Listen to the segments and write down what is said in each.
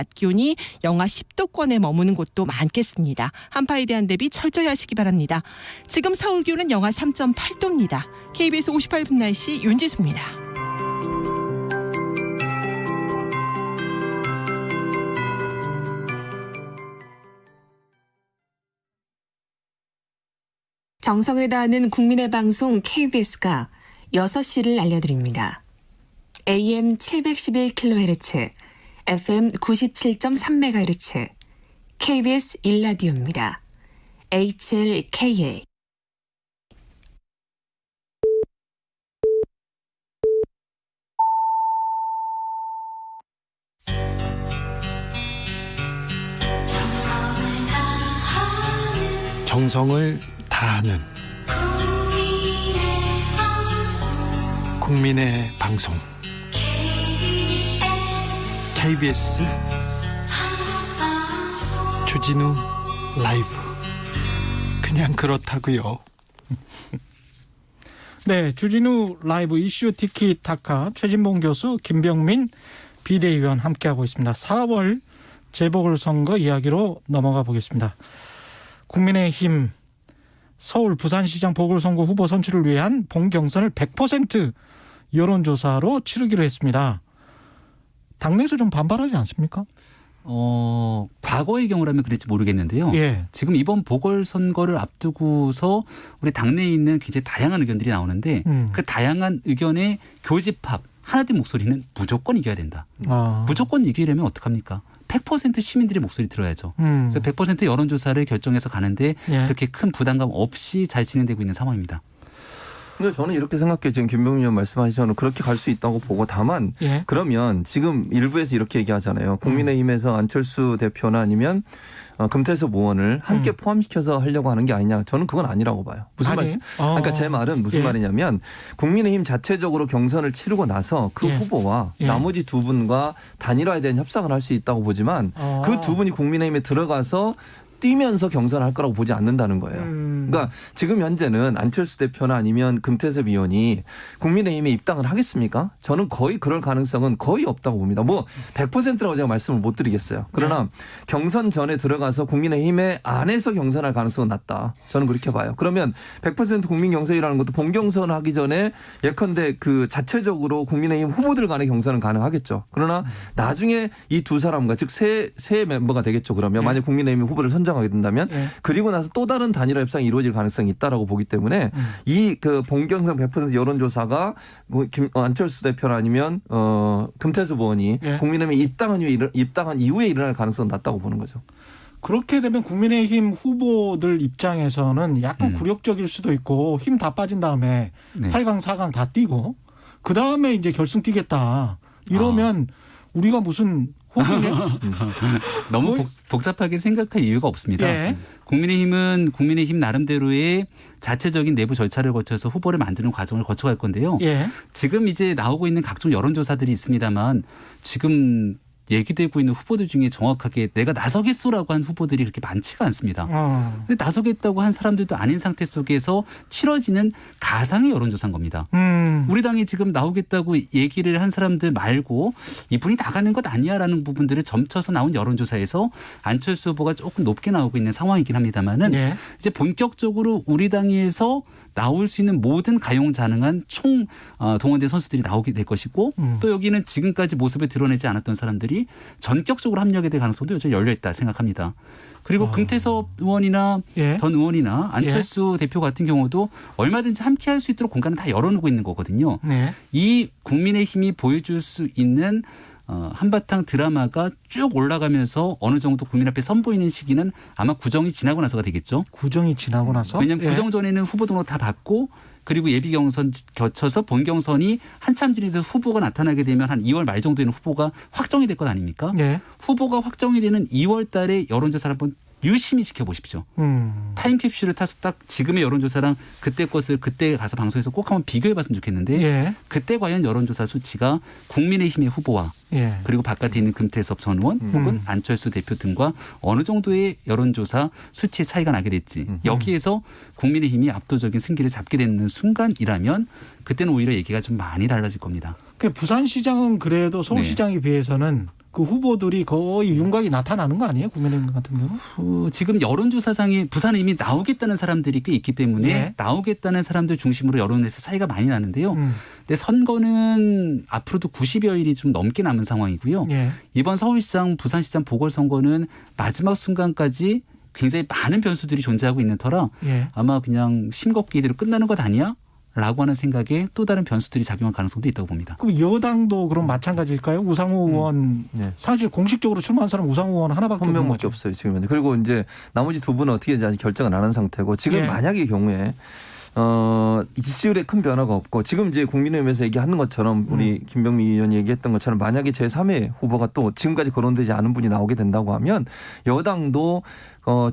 낮 기온이 영하 10도권에 머무는 곳도 많겠습니다. 한파에 대한 대비 철저히 하시기 바랍니다. 지금 서울 기온은 영하 3.8도입니다. KBS 58분 날씨 윤지수입니다. 정성을 다하는 국민의 방송 KBS가 6시를 알려드립니다. AM 711kHz, FM 97.3MHz, KBS 1라디오입니다. HLKA. 정성을 다하는 국민의 방송 KBS 주진우 라이브. 그냥 그렇다고요. 네, 주진우 라이브 이슈 티키타카 최진봉 교수, 김병민 비대위원 함께하고 있습니다. 4월 재보궐선거 이야기로 넘어가 보겠습니다. 국민의힘 서울 부산시장 보궐선거 후보 선출을 위한 본경선을 100% 여론조사로 치르기로 했습니다. 당내에서 좀 반발하지 않습니까? 과거의 경우라면 그럴지 모르겠는데요. 예. 지금 이번 보궐선거를 앞두고서 우리 당내에 있는 굉장히 다양한 의견들이 나오는데 그 다양한 의견의 교집합, 하나된 목소리는 무조건 이겨야 된다. 무조건 이기려면 어떡합니까? 100% 시민들의 목소리 들어야죠. 그래서 100% 여론조사를 결정해서 가는데 예. 그렇게 큰 부담감 없이 잘 진행되고 있는 상황입니다. 근데 저는 이렇게 생각해요. 지금 김병민 의원 말씀하시처럼 그렇게 갈 수 있다고 보고, 다만 예. 그러면 지금 일부에서 이렇게 얘기하잖아요. 국민의힘에서 안철수 대표나 아니면 금태섭 의원을 함께 포함시켜서 하려고 하는 게 아니냐. 저는 그건 아니라고 봐요. 무슨 말씀? 그러니까 제 말은 무슨 예. 말이냐면 국민의힘 자체적으로 경선을 치르고 나서 그 예. 후보와 예. 나머지 두 분과 단일화에 대한 협상을 할 수 있다고 보지만 그 두 분이 국민의힘에 들어가서 뛰면서 경선을 할 거라고 보지 않는다는 거예요. 그러니까 지금 현재는 안철수 대표나 아니면 금태섭 의원이 국민의힘에 입당을 하겠습니까? 저는 거의 그럴 가능성은 거의 없다고 봅니다. 뭐 100%라고 제가 말씀을 못 드리겠어요. 그러나 경선 전에 들어가서 국민의힘에 안에서 경선할 가능성은 낮다. 저는 그렇게 봐요. 그러면 100% 국민 경선이라는 것도 본경선 하기 전에 예컨대 그 자체적으로 국민의힘 후보들 간의 경선은 가능하겠죠. 그러나 나중에 이 두 사람과 즉 새 멤버가 되겠죠. 그러면 만약 국민의힘 후보를 선정하게 된다면 그리고 나서 또 다른 단일화 협상이 이루어질 가능성이 있다라고 보기 때문에 이 그 본경선 100% 여론조사가 안철수 대표나 아니면 금태섭 의원이 국민의힘에 입당한 이후에 일어날 가능성은 낮다고 보는 거죠. 그렇게 되면 국민의힘 후보들 입장에서는 약간 굴욕적일 수도 있고 힘 다 빠진 다음에 8강, 4강 다 뛰고 그 다음에 이제 결승 뛰겠다. 이러면 우리가 무슨 너무 복잡하게 생각할 이유가 없습니다. 예. 국민의힘은 국민의힘 나름대로의 자체적인 내부 절차를 거쳐서 후보를 만드는 과정을 거쳐갈 건데요. 예. 지금 이제 나오고 있는 각종 여론조사들이 있습니다만 지금 얘기되고 있는 후보들 중에 정확하게 내가 나서겠소라고 한 후보들이 그렇게 많지가 않습니다. 근데 나서겠다고 한 사람들도 아닌 상태 속에서 치러지는 가상의 여론조사인 겁니다. 우리 당이 지금 나오겠다고 얘기를 한 사람들 말고 이분이 나가는 것 아니야라는 부분들을 점쳐서 나온 여론조사에서 안철수 후보가 조금 높게 나오고 있는 상황이긴 합니다만은 이제 본격적으로 우리 당에서 나올 수 있는 모든 가용자능한 총 동원된 선수들이 나오게 될 것이고 또 여기는 지금까지 모습을 드러내지 않았던 사람들이 전격적으로 합류하게 될 가능성도 여전히 열려있다 생각합니다. 그리고 금태섭 의원이나 전 의원이나 안철수 대표 같은 경우도 얼마든지 함께할 수 있도록 공간을 다 열어놓고 있는 거거든요. 이 국민의힘이 보여줄 수 있는 한바탕 드라마가 쭉 올라가면서 어느 정도 국민 앞에 선보이는 시기는 아마 구정이 지나고 나서가 되겠죠. 구정이 지나고 나서? 왜냐하면 구정 전에는 후보 등록 다 받고 그리고 예비 경선 거쳐서 본 경선이 한참 지나서 후보가 나타나게 되면 한 2월 말 정도에는 후보가 확정이 될 것 아닙니까? 후보가 확정이 되는 2월 달에 여론조사를 한번 유심히 지켜보십시오. 타임캡슐을 타서 딱 지금의 여론조사랑 그때 것을 그때 가서 방송에서 꼭 한번 비교해봤으면 좋겠는데 그때 과연 여론조사 수치가 국민의힘의 후보와 그리고 바깥에 있는 금태섭 전 의원 혹은 안철수 대표 등과 어느 정도의 여론조사 수치의 차이가 나게 됐지. 여기에서 국민의힘이 압도적인 승기를 잡게 되는 순간이라면 그때는 오히려 얘기가 좀 많이 달라질 겁니다. 부산시장은 그래도 서울시장에 비해서는 그 후보들이 거의 윤곽이 나타나는 거 아니에요? 국민의힘 같은 경우? 지금 여론조사상에 부산에 이미 나오겠다는 사람들이 꽤 있기 때문에 예. 나오겠다는 사람들 중심으로 여론에서 차이가 많이 나는데요. 근데 선거는 앞으로도 90여일이 좀 넘게 남은 상황이고요. 예. 이번 서울시장, 부산시장 보궐선거는 마지막 순간까지 굉장히 많은 변수들이 존재하고 있는 터라 예. 아마 그냥 심겁게 이대로 끝나는 것 아니야? 라고 하는 생각에 또 다른 변수들이 작용할 가능성도 있다고 봅니다. 그럼 여당도 그럼 마찬가지일까요? 우상호 의원 네. 사실 공식적으로 출마한 사람 우상호 의원 하나밖에 한 없는 명밖에 거죠. 없어요 지금 현재. 그리고 이제 나머지 두 분은 어떻게 되는지 아직 결정은 안 한 상태고 지금 예. 만약의 경우에 지지율에 큰 변화가 없고 지금 이제 국민의힘에서 얘기하는 것처럼 우리 김병민 의원이 얘기했던 것처럼 만약에 제3의 후보가 또 지금까지 거론되지 않은 분이 나오게 된다고 하면 여당도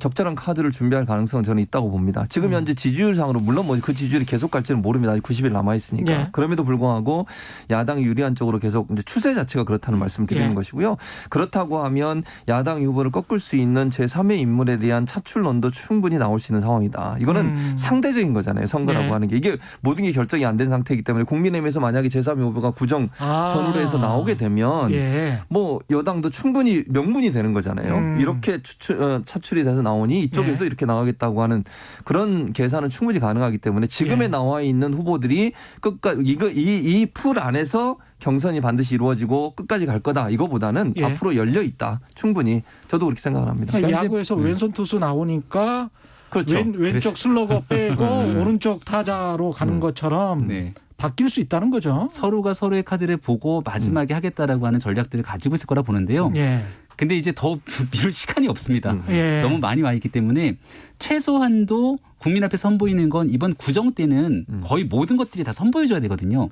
적절한 카드를 준비할 가능성은 저는 있다고 봅니다. 지금 현재 지지율상으로 물론 뭐 그 지지율이 계속 갈지는 모릅니다. 아직 90일 남아 있으니까. 예. 그럼에도 불구하고 야당이 유리한 쪽으로 계속 이제 추세 자체가 그렇다는 말씀을 드리는 예. 것이고요. 그렇다고 하면 야당 후보를 꺾을 수 있는 제3의 인물에 대한 차출론도 충분히 나올 수 있는 상황이다. 이거는 상대적인 거잖아요. 선거라고 네. 하는 게. 이게 모든 게 결정이 안 된 상태이기 때문에 국민의힘에서 만약에 제3의 후보가 구정 선으로 해서 나오게 되면 예. 뭐 여당도 충분히 명분이 되는 거잖아요. 이렇게 차출이 돼서 나오니 이쪽에서도 네. 이렇게 나가겠다고 하는 그런 계산은 충분히 가능하기 때문에 지금에 예. 나와 있는 후보들이 끝까지 이 풀 안에서 경선이 반드시 이루어지고 끝까지 갈 거다. 이거보다는 예. 앞으로 열려 있다. 충분히 저도 그렇게 생각을 합니다. 그러니까 이제- 야구에서 왼손 투수 나오니까 그렇죠. 왼쪽 슬러거 빼고 오른쪽 타자로 가는 것처럼 네. 바뀔 수 있다는 거죠. 서로가 서로의 카드를 보고 마지막에 하겠다라고 하는 전략들을 가지고 있을 거라 보는데요. 예. 근데 이제 더 미룰 시간이 없습니다. 예. 너무 많이 와 있기 때문에 최소한도 국민 앞에 선보이는 건 이번 구정 때는 거의 모든 것들이 다 선보여줘야 되거든요.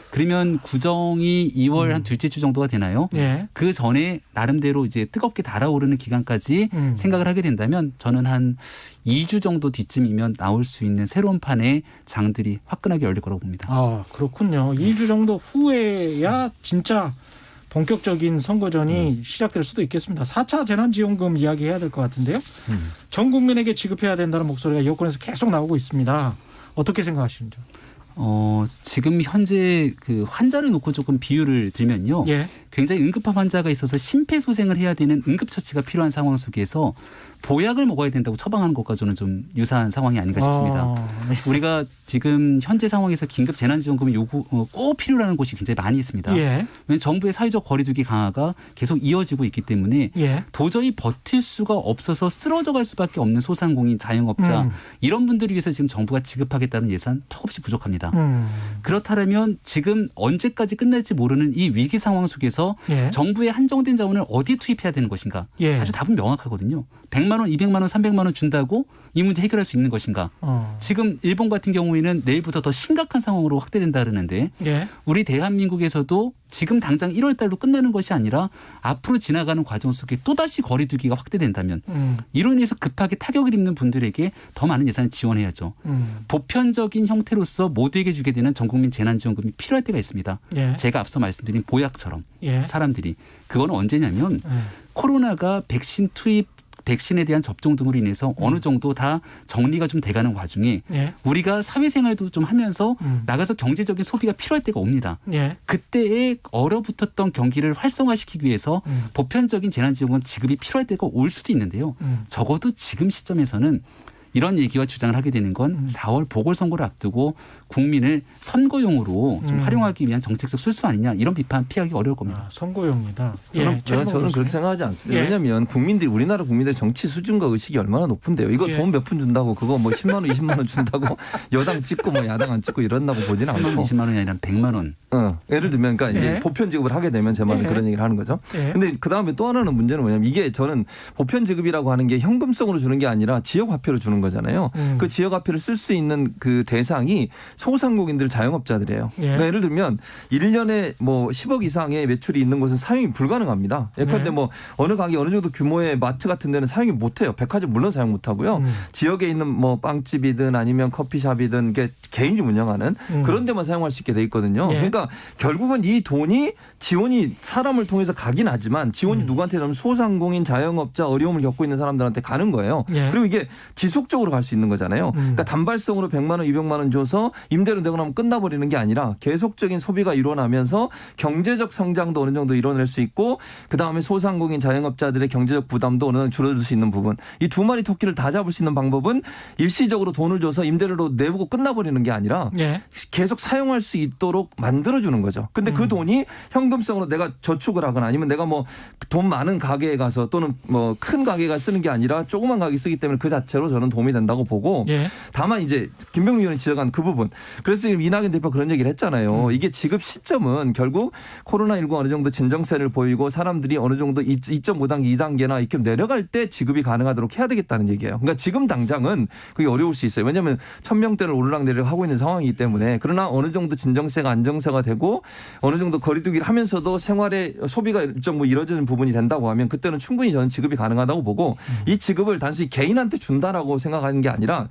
그러면 구정이 2월 한 둘째 주 정도가 되나요? 예. 그 전에 나름대로 이제 뜨겁게 달아오르는 기간까지 생각을 하게 된다면 저는 한 2주 정도 뒤쯤이면 나올 수 있는 새로운 판의 장들이 화끈하게 열릴 거라고 봅니다. 아, 그렇군요. 2주 정도 후에야 진짜 본격적인 선거전이 시작될 수도 있겠습니다. 4차 재난지원금 이야기해야 될 것 같은데요. 전 국민에게 지급해야 된다는 목소리가 여권에서 계속 나오고 있습니다. 어떻게 생각하시는지요? 지금 현재 그 환자를 놓고 조금 비유를 들면요. 예. 굉장히 응급한 환자가 있어서 심폐소생을 해야 되는 응급처치가 필요한 상황 속에서 보약을 먹어야 된다고 처방하는 것과 저는 좀 유사한 상황이 아닌가 싶습니다. 네. 우리가 지금 현재 상황에서 긴급 재난지원금 요구 꼭 필요로 하는 곳이 굉장히 많이 있습니다. 예. 왜냐하면 정부의 사회적 거리두기 강화가 계속 이어지고 있기 때문에 예. 도저히 버틸 수가 없어서 쓰러져 갈 수밖에 없는 소상공인, 자영업자 이런 분들을 위해서 지금 정부가 지급하겠다는 예산 턱없이 부족합니다. 그렇다면 지금 언제까지 끝날지 모르는 이 위기 상황 속에서 예. 정부의 한정된 자원을 어디에 투입해야 되는 것인가? 예. 아주 답은 명확하거든요. 100만 원, 200만 원, 300만 원 준다고 이 문제 해결할 수 있는 것인가? 지금 일본 같은 경우에는 내일부터 더 심각한 상황으로 확대된다 그러는데 예. 우리 대한민국에서도 지금 당장 1월 달로 끝나는 것이 아니라 앞으로 지나가는 과정 속에 또다시 거리두기가 확대된다면 이로 인해서 급하게 타격을 입는 분들에게 더 많은 예산을 지원해야죠. 보편적인 형태로서 모두에게 주게 되는 전국민 재난지원금이 필요할 때가 있습니다. 예. 제가 앞서 말씀드린 보약처럼 예. 사람들이 그거는 언제냐면 예. 코로나가 백신 투입 백신에 대한 접종 등으로 인해서 어느 정도 다 정리가 좀 돼가는 와중에 예. 우리가 사회생활도 좀 하면서 나가서 경제적인 소비가 필요할 때가 옵니다. 예. 그때에 얼어붙었던 경기를 활성화시키기 위해서 보편적인 재난지원금 지급이 필요할 때가 올 수도 있는데요. 적어도 지금 시점에서는 이런 얘기와 주장을 하게 되는 건 4월 보궐선거를 앞두고 국민을 선거용으로 좀 활용하기 위한 정책적 술수 아니냐 이런 비판 피하기 어려울 겁니다. 선거용이다. 저는 그렇게 생각하지 않습니다. 예. 왜냐하면 우리나라 국민들 정치 수준과 의식이 얼마나 높은데요. 이거 예. 돈 몇 푼 준다고 그거 뭐 10만 원, 20만 원 준다고 여당 찍고 뭐 야당 안 찍고 이런다고 보지는 10만 원, 않고. 20만 원이 아니라 100만 원. 예를 들면 그러니까 이제 예. 보편 지급을 하게 되면 제 말은 예. 그런 얘기를 하는 거죠. 예. 근데 그다음에 또 하나는 문제는 뭐냐면 이게 저는 보편 지급이라고 하는 게 현금성으로 주는 게 아니라 지역 화폐로 주는 거잖아요. 그 지역 화폐를 쓸 수 있는 그 대상이 소상공인들 자영업자들이에요. 예. 그러니까 예를 들면 1년에 뭐 10억 이상의 매출이 있는 곳은 사용이 불가능합니다. 예컨대 네. 뭐 어느 가게 어느 정도 규모의 마트 같은 데는 사용이 못 해요. 백화점 물론 사용 못 하고요. 지역에 있는 뭐 빵집이든 아니면 커피숍이든 게 개인이 운영하는 그런 데만 사용할 수 있게 돼 있거든요. 예. 그러니까 그러니까 결국은 이 돈이 지원이 사람을 통해서 가긴 하지만 지원이 누구한테 가면 소상공인, 자영업자, 어려움을 겪고 있는 사람들한테 가는 거예요. 예. 그리고 이게 지속적으로 갈 수 있는 거잖아요. 그러니까 단발성으로 100만 원, 200만 원 줘서 임대료 내고 나면 끝나버리는 게 아니라 계속적인 소비가 일어나면서 경제적 성장도 어느 정도 이뤄낼 수 있고 그다음에 소상공인, 자영업자들의 경제적 부담도 어느 정도 줄여줄 수 있는 부분. 이 두 마리 토끼를 다 잡을 수 있는 방법은 일시적으로 돈을 줘서 임대료로 내고 끝나버리는 게 아니라 예. 계속 사용할 수 있도록 만들어주는 거죠. 근데 그 돈이 현금성으로 내가 저축을 하거나 아니면 내가 뭐 돈 많은 가게에 가서 또는 뭐 큰 가게가 쓰는 게 아니라 조그만 가게 쓰기 때문에 그 자체로 저는 도움이 된다고 보고 예. 다만 이제 김병민 의원이 지적한 그 부분. 그래서 지금 이낙연 대표 그런 얘기를 했잖아요. 이게 지급 시점은 결국 코로나19 어느 정도 진정세를 보이고 사람들이 어느 정도 2.5단계, 2단계나 이렇게 내려갈 때 지급이 가능하도록 해야 되겠다는 얘기예요. 그러니까 지금 당장은 그게 어려울 수 있어요. 왜냐하면 1000명대를 오르락내리락 하고 있는 상황이기 때문에 그러나 어느 정도 진정세가 안정세가 되고 어느 정도 거리두기를 하면서도 생활의 소비가 일정 뭐 이루어지는 부분이 된다고 하면 그때는 충분히 저는 지급이 가능하다고 보고 이 지급을 단순히 개인한테 준다라고 생각하는 게 아니라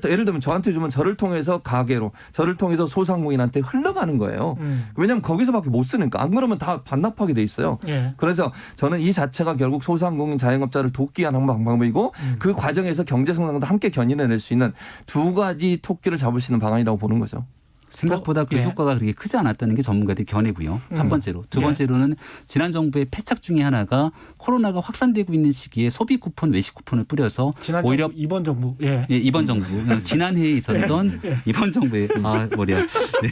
예를 들면 저한테 주면 저를 통해서 가게로 저를 통해서 소상공인한테 흘러가는 거예요. 왜냐하면 거기서밖에 못 쓰니까 안 그러면 다 반납하게 돼 있어요. 예. 그래서 저는 이 자체가 결국 소상공인 자영업자를 돕기 위한 방법이고 그 과정에서 경제성장도 함께 견인해낼 수 있는 두 가지 토끼를 잡을 수 있는 방안이라고 보는 거죠. 생각보다 그 예. 효과가 그렇게 크지 않았다는 게 전문가들의 견해고요. 첫 번째로. 두 번째로는 지난 정부의 패착 중에 하나가 코로나가 확산되고 있는 시기에 소비 쿠폰, 외식 쿠폰을 뿌려서 지난 오히려 정부, 이번 정부. 예. 예, 이번 정부 지난해에 있었던 이번 정부의 머리야. 네.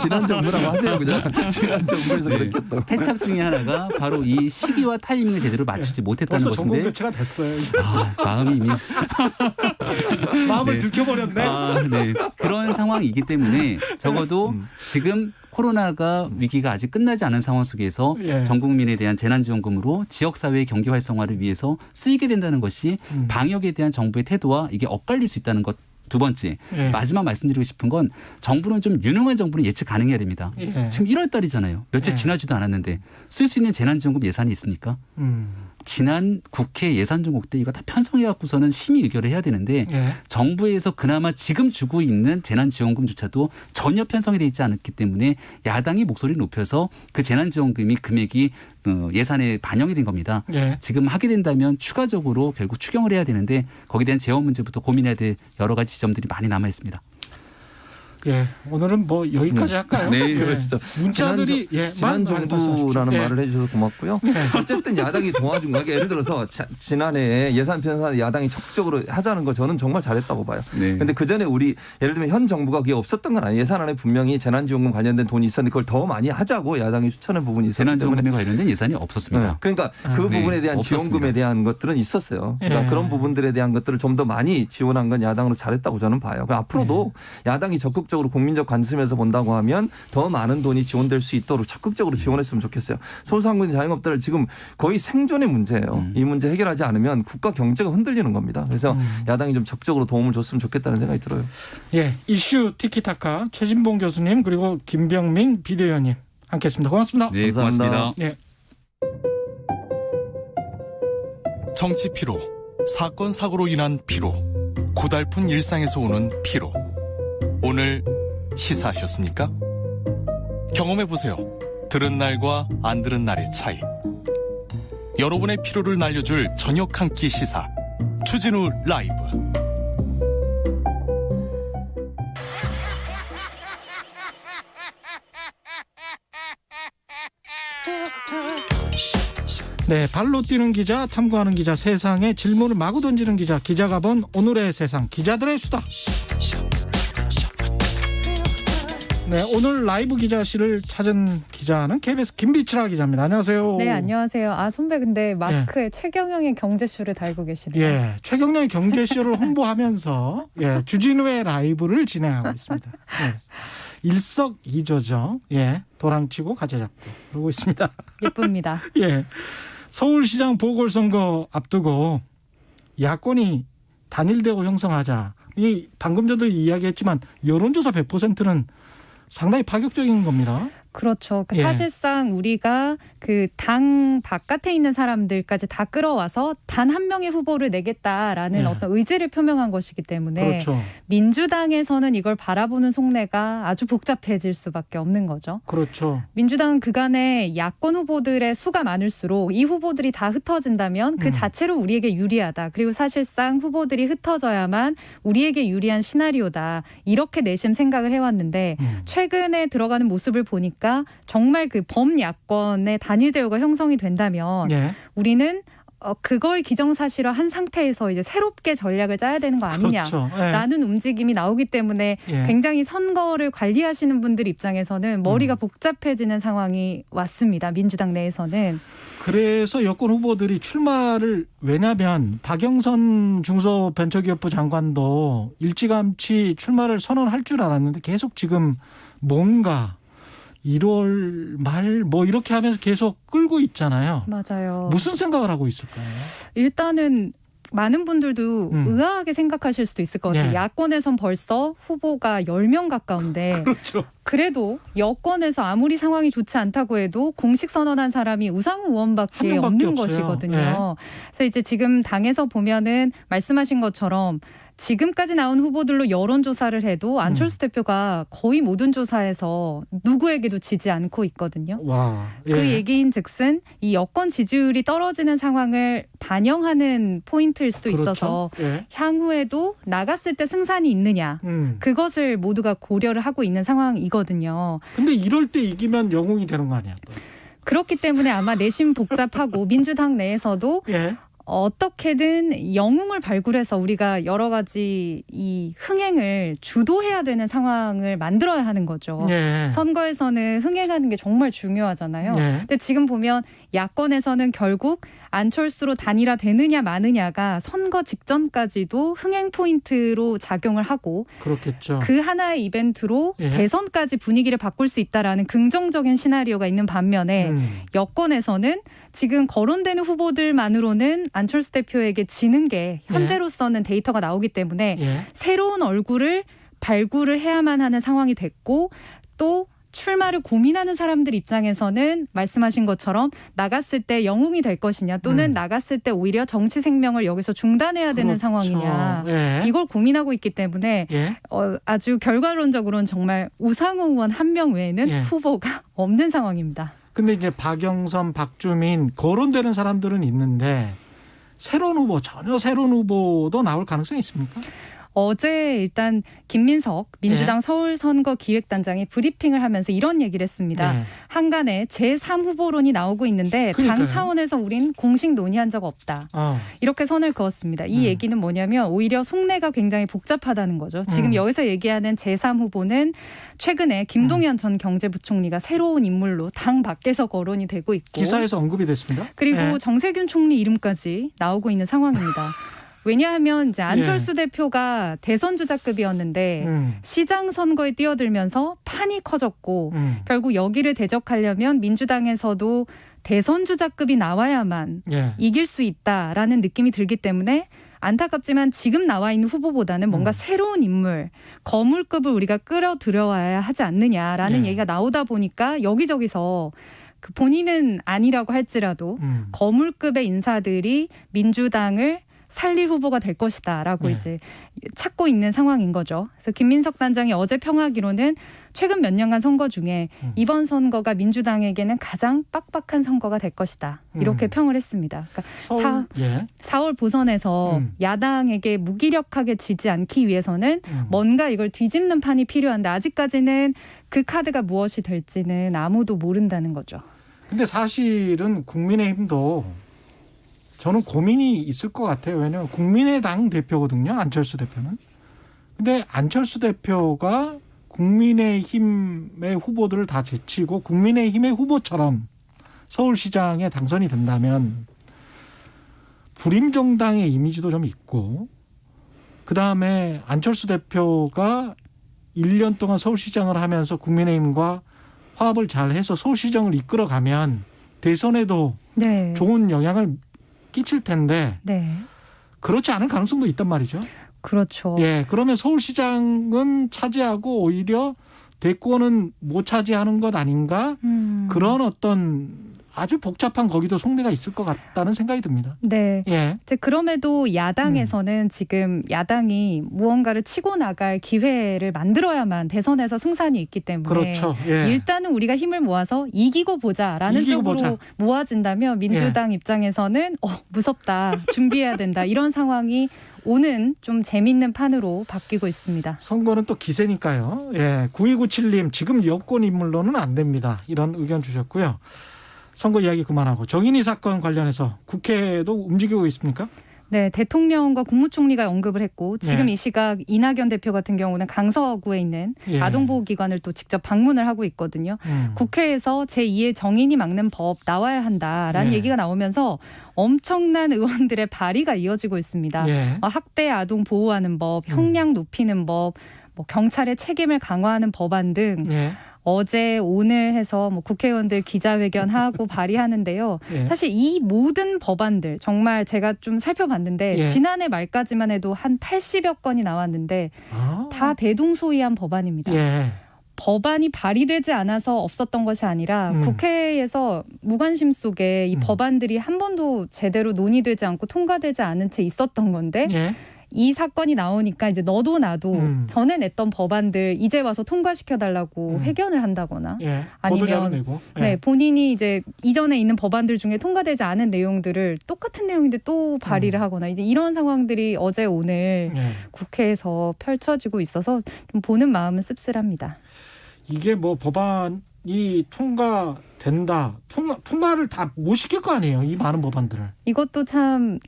지난 정부라고 하세요. 그냥 지난 정부에서 네. 그렇게 했다고. 패착 중에 하나가 바로 이 시기와 타이밍을 제대로 맞추지 못했다는 벌써 정권 것인데 교체가 됐어요. 마음이 이미 마음을 네. 들켜버렸네. 네. 그런 상황이기 때문에 적어도 지금 코로나가 위기가 아직 끝나지 않은 상황 속에서 예. 전 국민에 대한 재난지원금으로 지역사회의 경기 활성화를 위해서 쓰이게 된다는 것이 방역에 대한 정부의 태도와 이게 엇갈릴 수 있다는 것. 두 번째, 예. 마지막 말씀드리고 싶은 건 정부는 좀 유능한 정부는 예측 가능해야 됩니다. 예. 지금 1월 달이잖아요. 며칠 예. 지나지도 않았는데 쓸 수 있는 재난지원금 예산이 있습니까? 지난 국회 예산정국 때 이거 다 편성해 갖고서는 심의 의결을 해야 되는데 예. 정부에서 그나마 지금 주고 있는 재난지원금조차도 전혀 편성이 돼 있지 않았기 때문에 야당이 목소리를 높여서 그 재난지원금이 금액이 예산에 반영이 된 겁니다. 예. 지금 하게 된다면 추가적으로 결국 추경을 해야 되는데 거기에 대한 재원 문제부터 고민해야 될 여러 가지 지점들이 많이 남아 있습니다. 예, 오늘은 뭐 여기까지 할까요? 네, 예. 그렇죠. 문자들이 지난 정부라는 예. 말을 해주셔서 고맙고요. 어쨌든 야당이 도와준 거예요. 예를 들어서 지난해 예산 편성을 야당이 적극적으로 하자는 거 저는 정말 잘했다고 봐요. 그런데 네. 그 전에 우리 예를 들면 현 정부가 그게 없었던 건 아니에요. 예산안에 분명히 재난지원금 관련된 돈이 있었는데 그걸 더 많이 하자고 야당이 추천한 부분이 있었기 때문에. 재난지원금에 관련된 예산이 없었습니다. 네. 그러니까 그 네. 부분에 대한 없었습니다. 지원금에 대한 것들은 있었어요. 그러니까 예. 그런 부분들에 대한 것들을 좀 더 많이 지원한 건 야당으로 잘했다고 저는 봐요. 그러니까 앞으로도 야당이 적극적으로 국민적 관심에서 본다고 하면 더 많은 돈이 지원될 수 있도록 적극적으로 지원했으면 좋겠어요. 소상공인 자영업자들 지금 거의 생존의 문제예요. 이 문제 해결하지 않으면 국가 경제가 흔들리는 겁니다. 그래서 야당이 좀 적극적으로 도움을 줬으면 좋겠다는 생각이 들어요. 예, 이슈 티키타카 최진봉 교수님 그리고 김병민 비대위원님 함께했습니다. 고맙습니다. 네, 감사합니다. 고맙습니다. 예. 정치 피로, 사건 사고로 인한 피로, 고달픈 일상에서 오는 피로. 오늘 시사하셨습니까? 경험해보세요. 들은 날과 안 들은 날의 차이. 여러분의 피로를 날려줄 저녁 한 끼 시사. 추진우 라이브. 네, 발로 뛰는 기자, 탐구하는 기자, 세상에 질문을 마구 던지는 기자, 기자가 본 오늘의 세상, 기자들의 수다. 네, 오늘 라이브 기자실을 찾은 기자는 KBS 김비치라 기자입니다. 안녕하세요. 네, 안녕하세요. 아, 선배 근데 마스크에 최경영의 경제쇼를 달고 계시네요. 예, 최경련의 경제쇼를 홍보하면서 예, 주진우의 라이브를 진행하고 있습니다. 예, 일석이조죠. 예, 도랑치고 가재잡고 그러고 있습니다. 예쁩니다. 예, 서울시장 보궐선거 앞두고 야권이 단일대우 형성하자. 이 방금 전도 이야기했지만 여론조사 100%는 상당히 파격적인 겁니다. 그렇죠. 예. 사실상 우리가 그 당 바깥에 있는 사람들까지 다 끌어와서 단 한 명의 후보를 내겠다라는 예. 어떤 의지를 표명한 것이기 때문에 그렇죠. 민주당에서는 이걸 바라보는 속내가 아주 복잡해질 수밖에 없는 거죠. 그렇죠. 민주당은 그간에 야권 후보들의 수가 많을수록 이 후보들이 다 흩어진다면 그 자체로 우리에게 유리하다. 그리고 사실상 후보들이 흩어져야만 우리에게 유리한 시나리오다. 이렇게 내심 생각을 해왔는데 최근에 들어가는 모습을 보니까 정말 그 범야권의 단일 대우가 형성이 된다면 예. 우리는 그걸 기정사실화한 상태에서 이제 새롭게 전략을 짜야 되는 거 그렇죠. 예. 아니냐라는 움직임이 나오기 때문에 예. 굉장히 선거를 관리하시는 분들 입장에서는 머리가 복잡해지는 상황이 왔습니다. 민주당 내에서는. 그래서 여권 후보들이 출마를 왜냐하면 박영선 중소벤처기업부 장관도 일찌감치 출마를 선언할 줄 알았는데 계속 지금 뭔가 1월 말 뭐 이렇게 하면서 계속 끌고 있잖아요. 맞아요. 무슨 생각을 하고 있을까요? 일단은 많은 분들도 의아하게 생각하실 수도 있을 것 같아요. 예. 야권에선 벌써 후보가 10명 가까운데 그렇죠. 그래도 여권에서 아무리 상황이 좋지 않다고 해도 공식 선언한 사람이 우상호 한 의원밖에 명밖에 없는 없어요. 것이거든요. 예. 그래서 이제 지금 당에서 보면은 말씀하신 것처럼 지금까지 나온 후보들로 여론조사를 해도 안철수 대표가 거의 모든 조사에서 누구에게도 지지 않고 있거든요. 와. 예. 그 얘기인 즉슨 이 여권 지지율이 떨어지는 상황을 반영하는 포인트일 수도 그렇죠. 있어서 예. 향후에도 나갔을 때 승산이 있느냐 그것을 모두가 고려를 하고 있는 상황이거든요. 근데 이럴 때 이기면 영웅이 되는 거 아니야? 또. 그렇기 때문에 아마 내심 복잡하고 민주당 내에서도 예. 어떻게든 영웅을 발굴해서 우리가 여러 가지 이 흥행을 주도해야 되는 상황을 만들어야 하는 거죠. 예. 선거에서는 흥행하는 게 정말 중요하잖아요. 예. 근데 지금 보면 야권에서는 결국 안철수로 단일화되느냐 마느냐가 선거 직전까지도 흥행 포인트로 작용을 하고 그렇겠죠. 그 하나의 이벤트로 예. 대선까지 분위기를 바꿀 수 있다라는 긍정적인 시나리오가 있는 반면에 여권에서는 지금 거론되는 후보들만으로는 안철수 대표에게 지는 게 현재로서는 데이터가 나오기 때문에 예. 새로운 얼굴을 발굴을 해야만 하는 상황이 됐고 또 출마를 고민하는 사람들 입장에서는 말씀하신 것처럼 나갔을 때 영웅이 될 것이냐 또는 나갔을 때 오히려 정치 생명을 여기서 중단해야 되는 그렇죠. 상황이냐 예. 이걸 고민하고 있기 때문에 예. 아주 결과론적으로는 정말 우상호 의원 한 명 외에는 예. 후보가 없는 상황입니다. 근데 이제 박영선, 박주민 거론되는 사람들은 있는데 새로운 후보, 전혀 새로운 후보도 나올 가능성이 있습니까? 어제 일단 김민석 민주당 서울선거기획단장이 브리핑을 하면서 이런 얘기를 했습니다. 네. 한간에 제3후보론이 나오고 있는데 그러니까요. 당 차원에서 우린 공식 논의한 적 없다. 이렇게 선을 그었습니다. 이 얘기는 뭐냐면 오히려 속내가 굉장히 복잡하다는 거죠. 지금 여기서 얘기하는 제3후보는 최근에 김동연 전 경제부총리가 새로운 인물로 당 밖에서 거론이 되고 있고 기사에서 언급이 됐습니다. 그리고 예. 정세균 총리 이름까지 나오고 있는 상황입니다. 왜냐하면 이제 안철수 대표가 대선 주자급이었는데 시장 선거에 뛰어들면서 판이 커졌고 결국 여기를 대적하려면 민주당에서도 대선 주자급이 나와야만 예. 이길 수 있다라는 느낌이 들기 때문에 안타깝지만 지금 나와 있는 후보보다는 뭔가 새로운 인물, 거물급을 우리가 끌어들여와야 하지 않느냐라는 예. 얘기가 나오다 보니까 여기저기서 그 본인은 아니라고 할지라도 거물급의 인사들이 민주당을 살릴 후보가 될 것이다라고 네. 이제 찾고 있는 상황인 거죠. 그래서 김민석 단장이 어제 평하기로는 최근 몇 년간 선거 중에 이번 선거가 민주당에게는 가장 빡빡한 선거가 될 것이다. 이렇게 평을 했습니다. 그러니까 예. 4월 보선에서 야당에게 무기력하게 지지 않기 위해서는 뭔가 이걸 뒤집는 판이 필요한데 아직까지는 그 카드가 무엇이 될지는 아무도 모른다는 거죠. 근데 사실은 국민의힘도 저는 고민이 있을 것 같아요. 왜냐하면 국민의당 대표거든요. 안철수 대표는. 근데 안철수 대표가 국민의힘의 후보들을 다 제치고 국민의힘의 후보처럼 서울시장에 당선이 된다면 불임정당의 이미지도 좀 있고 그다음에 안철수 대표가 1년 동안 서울시장을 하면서 국민의힘과 화합을 잘해서 서울시장을 이끌어가면 대선에도 네. 좋은 영향을 끼칠 텐데 네. 그렇지 않을 가능성도 있단 말이죠. 그렇죠. 예, 그러면 서울시장은 차지하고 오히려 대권은 못 차지하는 것 아닌가 그런 어떤 아주 복잡한 거기도 속내가 있을 것 같다는 생각이 듭니다. 네. 예. 이제 그럼에도 야당에서는 지금 야당이 무언가를 치고 나갈 기회를 만들어야만 대선에서 승산이 있기 때문에 그렇죠. 예. 일단은 우리가 힘을 모아서 이기고 보자라는 이기고 쪽으로 보자. 모아진다면 민주당 입장에서는 무섭다, 준비해야 된다 이런 상황이 오는 좀 재밌는 판으로 바뀌고 있습니다. 선거는 또 기세니까요. 예. 9297님 지금 여권 인물로는 안 됩니다. 이런 의견 주셨고요. 선거 이야기 그만하고 정인이 사건 관련해서 국회도 움직이고 있습니까? 네, 대통령과 국무총리가 언급을 했고 지금 네. 이 시각 이낙연 대표 같은 경우는 강서구에 있는 예. 아동보호기관을 또 직접 방문을 하고 있거든요. 국회에서 제2의 정인이 막는 법 나와야 한다라는 예. 얘기가 나오면서 엄청난 의원들의 발의가 이어지고 있습니다. 예. 학대 아동 보호하는 법, 형량 높이는 법, 뭐 경찰의 책임을 강화하는 법안 등 예. 어제 오늘 해서 뭐 국회의원들 기자회견하고 발의하는데요. 예. 사실 이 모든 법안들 정말 제가 좀 살펴봤는데 예. 지난해 말까지만 해도 한 80여 건이 나왔는데 아. 다 대동소이한 법안입니다. 예. 법안이 발의되지 않아서 없었던 것이 아니라 국회에서 무관심 속에 이 법안들이 한 번도 제대로 논의되지 않고 통과되지 않은 채 있었던 건데 예. 이 사건이 나오니까 이제 너도 나도 전에 냈던 법안들 이제 와서 통과시켜달라고 회견을 한다거나 예. 아니면 보도자료 내고. 예. 네, 본인이 이제 이전에 있는 법안들 중에 통과되지 않은 내용들을 똑같은 내용인데 또 발의를 하거나 이제 이런 상황들이 어제 오늘 예. 국회에서 펼쳐지고 있어서 좀 보는 마음은 씁쓸합니다. 이게 뭐 법안이 통과된다. 통과를 다 못 시킬 거 아니에요. 이 많은 법안들을. 이것도 참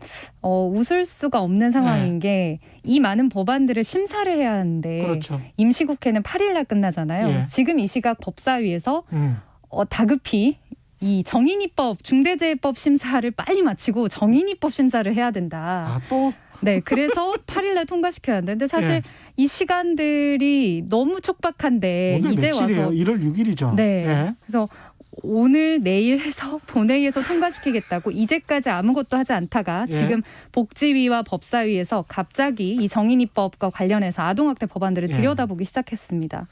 웃을 수가 없는 상황인 게 이 많은 법안들을 심사를 해야 하는데 그렇죠. 임시국회는 8일 날 끝나잖아요. 예. 그래서 지금 이 시각 법사위에서 다급히 이 정인이법 중대재해법 심사를 빨리 마치고 정인이법 심사를 해야 된다. 아, 또? 네, 그래서 8일 날 통과시켜야 하는데 근데 사실 예. 이 시간들이 너무 촉박한데 오늘 이제 며칠이에요? 와서 1월 6일이죠. 네. 예. 그래서 오늘 내일 해서 본회의에서 통과시키겠다고 이제까지 아무것도 하지 않다가 예. 지금 복지위와 법사위에서 갑자기 이 정인이법과 관련해서 아동학대 법안들을 예. 들여다보기 시작했습니다.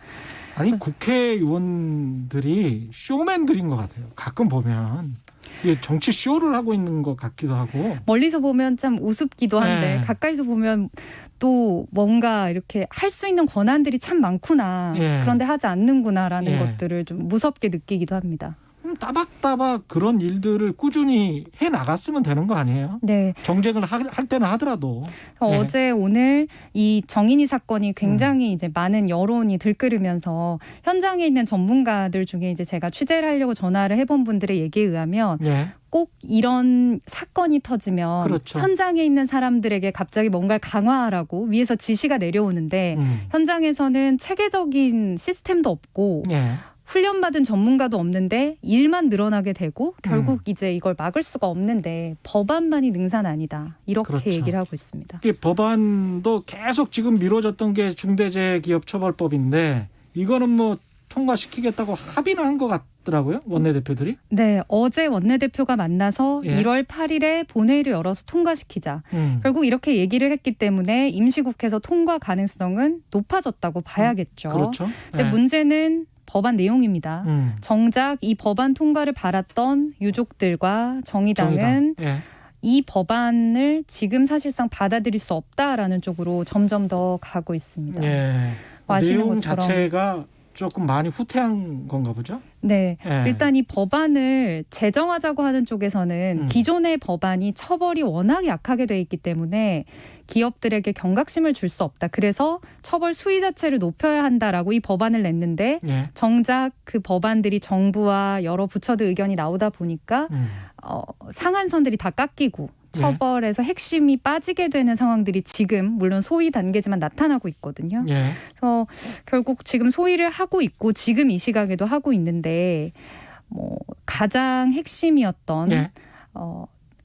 아니 국회의원들이 쇼맨들인 것 같아요. 가끔 보면 이게 정치 쇼를 하고 있는 것 같기도 하고. 멀리서 보면 참 우습기도 한데 예. 가까이서 보면 또 뭔가 이렇게 할 수 있는 권한들이 참 많구나. 예. 그런데 하지 않는구나라는 예. 것들을 좀 무섭게 느끼기도 합니다. 따박따박 그런 일들을 꾸준히 해 나갔으면 되는 거 아니에요? 네. 정쟁을 할 때는 하더라도. 예. 어제 오늘 이 정인이 사건이 굉장히 이제 많은 여론이 들끓으면서 현장에 있는 전문가들 중에 이제 제가 취재를 하려고 전화를 해본 분들의 얘기에 의하면 예. 꼭 이런 사건이 터지면 그렇죠. 현장에 있는 사람들에게 갑자기 뭔가를 강화하라고 위에서 지시가 내려오는데 현장에서는 체계적인 시스템도 없고 예. 훈련받은 전문가도 없는데 일만 늘어나게 되고 결국 이제 이걸 막을 수가 없는데 법안만이 능사는 아니다. 이렇게 그렇죠. 얘기를 하고 있습니다. 이 법안도 계속 지금 미뤄졌던 게 중대재해기업처벌법인데 이거는 뭐 통과시키겠다고 합의는 한 것 같더라고요. 원내대표들이. 네, 어제 원내대표가 만나서 예. 1월 8일에 본회의를 열어서 통과시키자. 음. 결국 이렇게 얘기를 했기 때문에 임시국회에서 통과 가능성은 높아졌다고 봐야겠죠. 그렇죠. 근데 예. 문제는 법안 내용입니다. 음. 정작 이 법안 통과를 바랐던 유족들과 정의당은 정의당. 예. 이 법안을 지금 사실상 받아들일 수 없다라는 쪽으로 점점 더 가고 있습니다. 예. 아시는 내용 것처럼. 자체가 조금 많이 후퇴한 건가 보죠? 네. 예. 일단 이 법안을 제정하자고 하는 쪽에서는 기존의 법안이 처벌이 워낙 약하게 돼 있기 때문에 기업들에게 경각심을 줄 수 없다. 그래서 처벌 수위 자체를 높여야 한다라고 이 법안을 냈는데 예. 정작 그 법안들이 정부와 여러 부처들 의견이 나오다 보니까 상한선들이 다 깎이고 처벌에서 핵심이 빠지게 되는 상황들이 지금 물론 소위 단계지만 나타나고 있거든요. 예. 그래서 결국 지금 소위를 하고 있고 지금 이 시각에도 하고 있는데 뭐 가장 핵심이었던 예.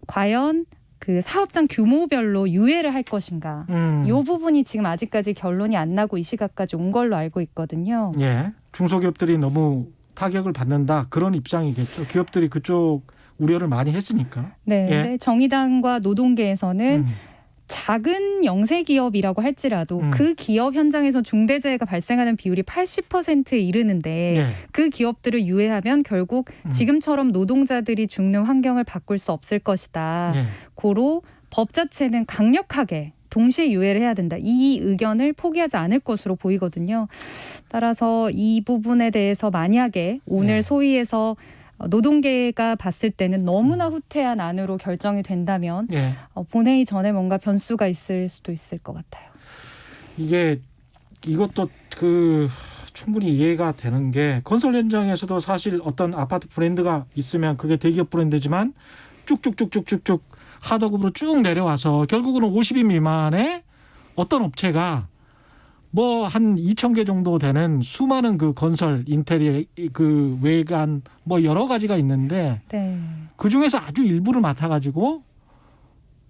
과연 그 사업장 규모별로 유예를 할 것인가. 이 부분이 지금 아직까지 결론이 안 나고 이 시각까지 온 걸로 알고 있거든요. 예. 중소기업들이 너무 타격을 받는다. 그런 입장이겠죠. 기업들이 그쪽 우려를 많이 했으니까. 네. 예. 근데 정의당과 노동계에서는 작은 영세 기업이라고 할지라도 그 기업 현장에서 중대재해가 발생하는 비율이 80%에 이르는데 네. 그 기업들을 유예하면 결국 지금처럼 노동자들이 죽는 환경을 바꿀 수 없을 것이다. 네. 고로 법 자체는 강력하게 동시에 유예를 해야 된다. 이 의견을 포기하지 않을 것으로 보이거든요. 따라서 이 부분에 대해서 만약에 오늘 네. 소위에서 노동계가 봤을 때는 너무나 후퇴한 안으로 결정이 된다면 예. 본회의 전에 뭔가 변수가 있을 수도 있을 것 같아요. 이것도 충분히 이해가 되는 게 건설 현장에서도 사실 어떤 아파트 브랜드가 있으면 그게 대기업 브랜드지만 쭉쭉쭉쭉쭉쭉 하도급으로 쭉 내려와서 결국은 50인 미만의 어떤 업체가 뭐 한 2,000개 정도 되는 수많은 그 건설 인테리어 그 외관 뭐 여러 가지가 있는데 네. 그 중에서 아주 일부를 맡아가지고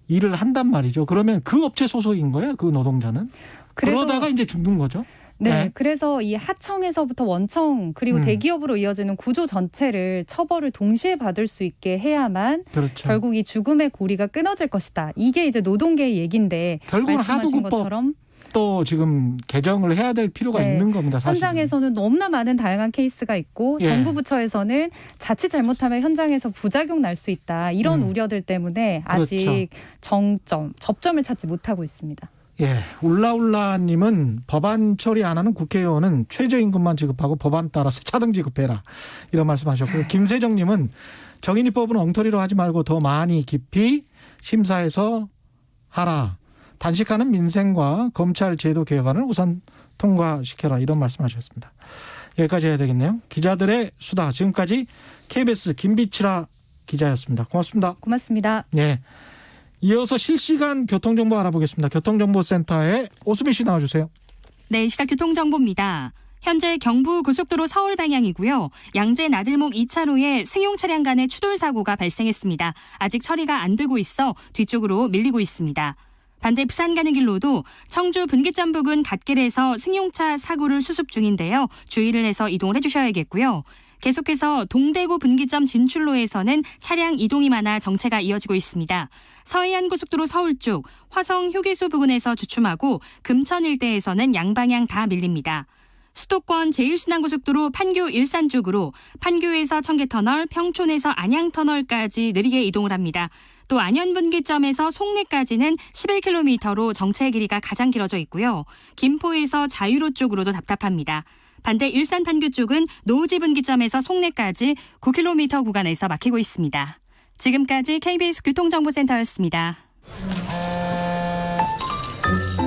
일을 한단 말이죠. 그러면 그 업체 소속인 거예요, 그 노동자는. 그러다가 이제 죽는 거죠. 네, 그래서 이 하청에서부터 원청 그리고 대기업으로 이어지는 구조 전체를 처벌을 동시에 받을 수 있게 해야만 그렇죠. 결국 이 죽음의 고리가 끊어질 것이다. 이게 이제 노동계의 얘기인데 결국은 말씀하신 하도급법 것처럼 또 지금 개정을 해야 될 필요가 네. 있는 겁니다. 사실은. 현장에서는 너무나 많은 다양한 케이스가 있고 예. 정부 부처에서는 자칫 잘못하면 현장에서 부작용 날 수 있다. 이런 우려들 때문에 아직 그렇죠. 접점을 찾지 못하고 있습니다. 예, 울라울라님은 법안 처리 안 하는 국회의원은 최저임금만 지급하고 법안 따라서 차등 지급해라 이런 말씀하셨고요. 김세정님은 정인이법은 엉터리로 하지 말고 더 많이 깊이 심사해서 하라. 단식하는 민생과 검찰 제도 개혁안을 우선 통과시켜라 이런 말씀하셨습니다. 여기까지 해야 되겠네요. 기자들의 수다 지금까지 KBS 김비치라 기자였습니다. 고맙습니다. 고맙습니다. 네. 이어서 실시간 교통정보 알아보겠습니다. 교통정보센터에 오수미 씨 나와주세요. 네, 시각 교통정보입니다. 현재 경부 고속도로 서울 방향이고요. 양재 나들목 2차로에 승용 차량 간의 추돌 사고가 발생했습니다. 아직 처리가 안 되고 있어 뒤쪽으로 밀리고 있습니다. 반대 부산 가는 길로도 청주 분기점 부근 갓길에서 승용차 사고를 수습 중인데요. 주의를 해서 이동을 해주셔야겠고요. 계속해서 동대구 분기점 진출로에서는 차량 이동이 많아 정체가 이어지고 있습니다. 서해안고속도로 서울 쪽 화성 휴게소 부근에서 주춤하고 금천 일대에서는 양방향 다 밀립니다. 수도권 제1순환고속도로 판교 일산 쪽으로 판교에서 청계터널, 평촌에서 안양터널까지 느리게 이동을 합니다. 또 안현분기점에서 송내까지는 11km로 정체 길이가 가장 길어져 있고요. 김포에서 자유로 쪽으로도 답답합니다. 반대 일산 판교 쪽은 노우지 분기점에서 송내까지 9km 구간에서 막히고 있습니다. 지금까지 KBS 교통정보센터였습니다.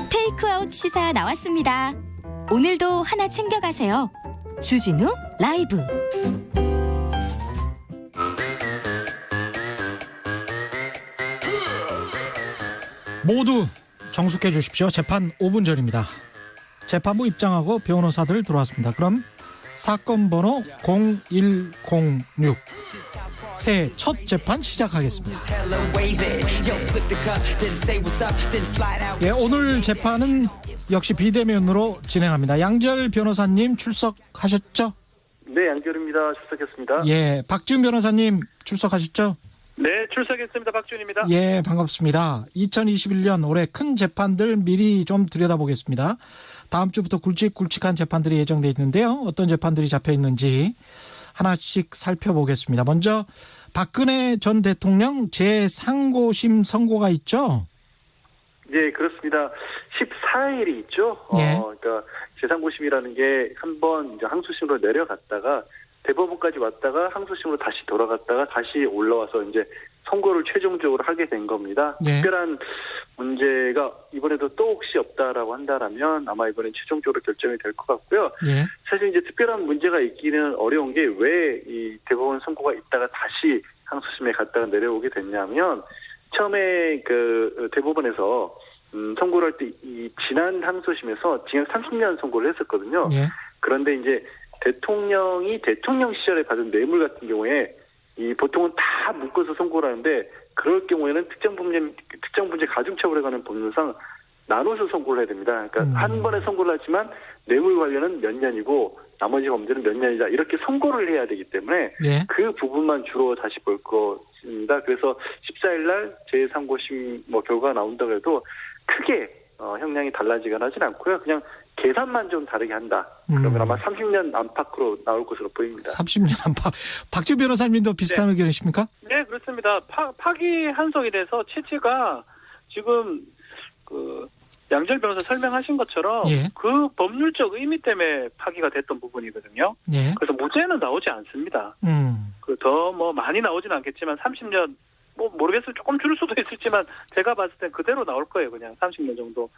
테이크아웃 시사 나왔습니다. 오늘도 하나 챙겨가세요. 주진우 라이브. 모두 정숙해 주십시오. 재판 5분 전입니다. 재판부 입장하고 변호사들 들어왔습니다. 그럼 사건 번호 0106 새해 첫 재판 시작하겠습니다. 예, 오늘 재판은 역시 비대면으로 진행합니다. 양절 변호사님 출석하셨죠? 네, 양절입니다. 출석했습니다. 예, 박지훈 변호사님 출석하셨죠? 네, 출석했습니다. 박준입니다. 예, 반갑습니다. 2021년 올해 큰 재판들 미리 좀 들여다보겠습니다. 다음 주부터 굵직굵직한 재판들이 예정돼 있는데요. 어떤 재판들이 잡혀 있는지 하나씩 살펴보겠습니다. 먼저 박근혜 전 대통령 재상고심 선고가 있죠? 네, 그렇습니다. 14일이 있죠. 예. 그러니까 재상고심이라는 게 한번 이제 항소심으로 내려갔다가 대법원까지 왔다가 항소심으로 다시 돌아갔다가 다시 올라와서 이제 선고를 최종적으로 하게 된 겁니다. 예. 특별한 문제가 이번에도 또 혹시 없다라고 한다라면 아마 이번엔 최종적으로 결정이 될 것 같고요. 예. 사실 이제 특별한 문제가 있기는 어려운 게 왜 이 대법원 선고가 있다가 다시 항소심에 갔다가 내려오게 됐냐면 처음에 그 대법원에서 선고를 할 때 이 지난 항소심에서 징역 30년 선고를 했었거든요. 예. 그런데 이제 대통령이 대통령 시절에 받은 뇌물 같은 경우에 이 보통은 다 묶어서 선고를 하는데 그럴 경우에는 특정 범죄 가중처벌에 관한 법률상 나눠서 선고를 해야 됩니다. 그러니까 한 번에 선고를 하지만 뇌물 관련은 몇 년이고 나머지 범죄는 몇 년이다 이렇게 선고를 해야 되기 때문에 예. 그 부분만 주로 다시 볼 있습니다. 그래서 14일 날 제3고심 결과가 나온다고 해도 크게 형량이 달라지거나 하진 않고요. 그냥 계산만 좀 다르게 한다. 그러면 아마 30년 안팎으로 나올 것으로 보입니다. 30년 안팎. 박지우 변호사님도 비슷한 의견이십니까? 네, 그렇습니다. 파기 한송이 돼서 취지가 지금 양절 변호사 설명하신 것처럼 예. 그 법률적 의미 때문에 파기가 됐던 부분이거든요. 예. 그래서 무죄는 나오지 않습니다. 더 많이 나오지는 않겠지만 30년 모르겠어요. 조금 줄을 수도 있을지만 제가 봤을 땐 그대로 나올 거예요. 그냥 30년 정도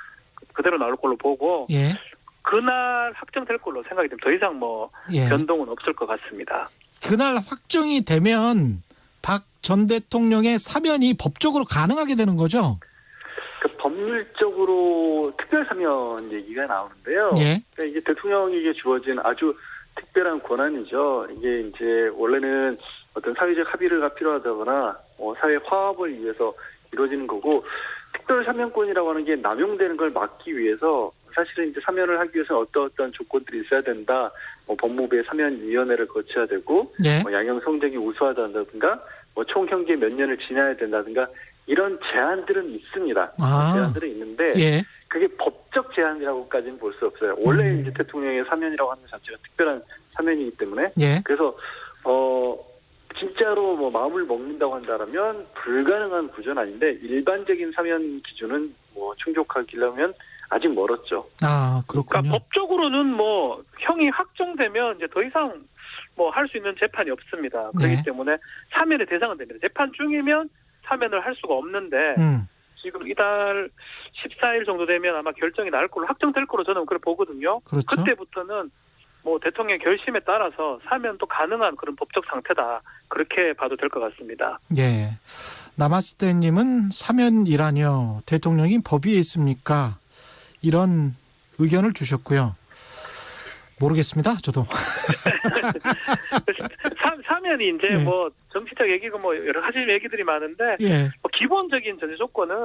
그대로 나올 걸로 보고 예. 그날 확정될 걸로 생각이 됩니다. 더 이상 예. 변동은 없을 것 같습니다. 그날 확정이 되면 박 전 대통령의 사면이 법적으로 가능하게 되는 거죠? 법률적으로 특별 사면 얘기가 나오는데요. 예. 그러니까 이게 대통령에게 주어진 아주 특별한 권한이죠. 이게 이제 원래는 어떤 사회적 합의가 필요하다거나 사회 화합을 위해서 이루어지는 거고, 특별 사면권이라고 하는 게 남용되는 걸 막기 위해서 사실은 이제 사면을 하기 위해서 어떤 조건들이 있어야 된다. 법무부의 사면위원회를 거쳐야 되고, 예. 양형 성적이 우수하다든가, 총형기 몇 년을 지나야 된다든가 이런 제한들은 있습니다. 제한들은 있는데 예. 그게 법적 제한이라고까지는 볼 수 없어요. 원래 이제 대통령의 사면이라고 하는 것 자체가 특별한 사면이기 때문에 예. 그래서 진짜로 마음을 먹는다고 한다면 불가능한 구조는 아닌데 일반적인 사면 기준은 충족하기려면 아직 멀었죠. 아, 그렇군요. 그러니까 법적으로는 형이 확정되면 이제 더 이상 할 수 있는 재판이 없습니다. 그렇기 네. 때문에 사면의 대상은 됩니다. 재판 중이면 사면을 할 수가 없는데 지금 이달 14일 정도 되면 아마 결정이 날 걸로 확정될 걸로 저는 그렇게 보거든요. 그렇죠. 그때부터는 대통령 결심에 따라서 사면도 가능한 그런 법적 상태다. 그렇게 봐도 될 것 같습니다. 예. 나마스테님은 사면이라뇨. 대통령이 법 위에 있습니까? 이런 의견을 주셨고요. 모르겠습니다. 저도. 사면이 이제 예. 정치적 얘기고 여러 가지 얘기들이 많은데 예. 기본적인 전제 조건은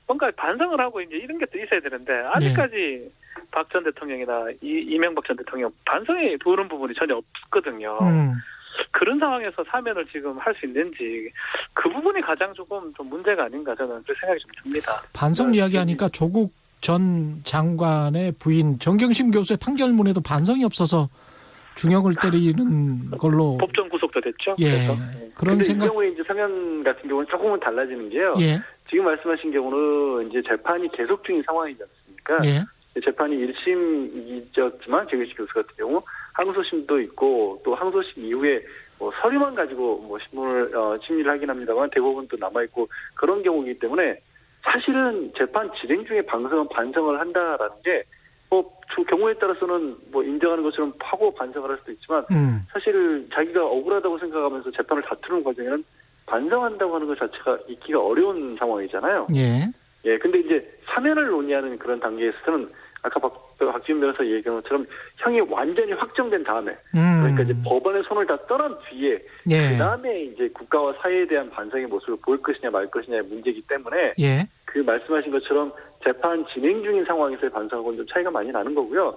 뭔가 반성을 하고 이제 이런 게 또 있어야 되는데 아직까지 박 전 대통령이나 이명박 전 대통령 반성이 도는 부분이 전혀 없거든요. 그런 상황에서 사면을 지금 할 수 있는지 그 부분이 가장 조금 좀 문제가 아닌가 저는 그런 생각이 좀 듭니다. 반성 이야기하니까 조국 전 장관의 부인 정경심 교수의 판결문에도 반성이 없어서 중형을 때리는 걸로 법정 구속도 됐죠. 예. 그런 근데 생각. 이 경우에 이제 사면 같은 경우는 조금은 달라지는 게요. 예. 지금 말씀하신 경우는 이제 재판이 계속 중인 상황이지 않습니까? 예. 재판이 1심이었지만 정경심 교수 같은 경우 항소심도 있고 또 항소심 이후에 서류만 가지고 신문을 심리를 하긴 합니다만 대부분 또 남아 있고 그런 경우이기 때문에 사실은 재판 진행 중에 반성을 한다라는 게 경우에 따라서는 인정하는 것처럼 하고 반성을 할 수도 있지만 사실 자기가 억울하다고 생각하면서 재판을 다투는 과정에는 반성한다고 하는 것 자체가 있기가 어려운 상황이잖아요. 예. 예, 근데 이제 사면을 논의하는 그런 단계에서는 아까 박지훈 변호사 얘기한 것처럼 형이 완전히 확정된 다음에 그러니까 이제 법원의 손을 다 떠난 뒤에 예. 그 다음에 이제 국가와 사회에 대한 반성의 모습을 보일 것이냐 말 것이냐의 문제이기 때문에 예. 그 말씀하신 것처럼 재판 진행 중인 상황에서의 반성하고는 좀 차이가 많이 나는 거고요.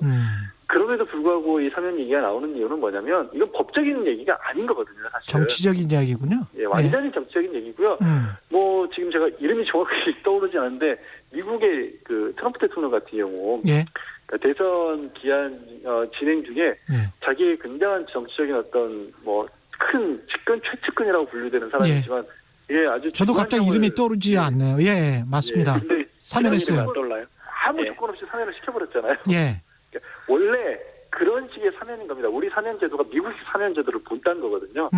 그럼에도 불구하고 이 사면 얘기가 나오는 이유는 뭐냐면 이건 법적인 얘기가 아닌 거거든요. 사실. 정치적인 이야기군요. 예, 완전히 정치적인 얘기고요. 지금 제가 이름이 정확히 떠오르지 않는데 미국의 그 트럼프 대통령 같은 경우 예. 그러니까 대선 기한 진행 중에 예. 자기의 굉장한 정치적인 어떤 큰 측근 최측근이라고 분류되는 사람이지만 예, 아주 저도 갑자기 이름이 떠오르지 않네요. 예, 맞습니다. 예, 근데 사면했어요. 안 떠올라요? 아무 조건 없이 사면을 시켜버렸잖아요. 예. 그러니까 원래 그런 식의 사면인 겁니다. 우리 사면 제도가 미국식 사면 제도를 본다는 거거든요.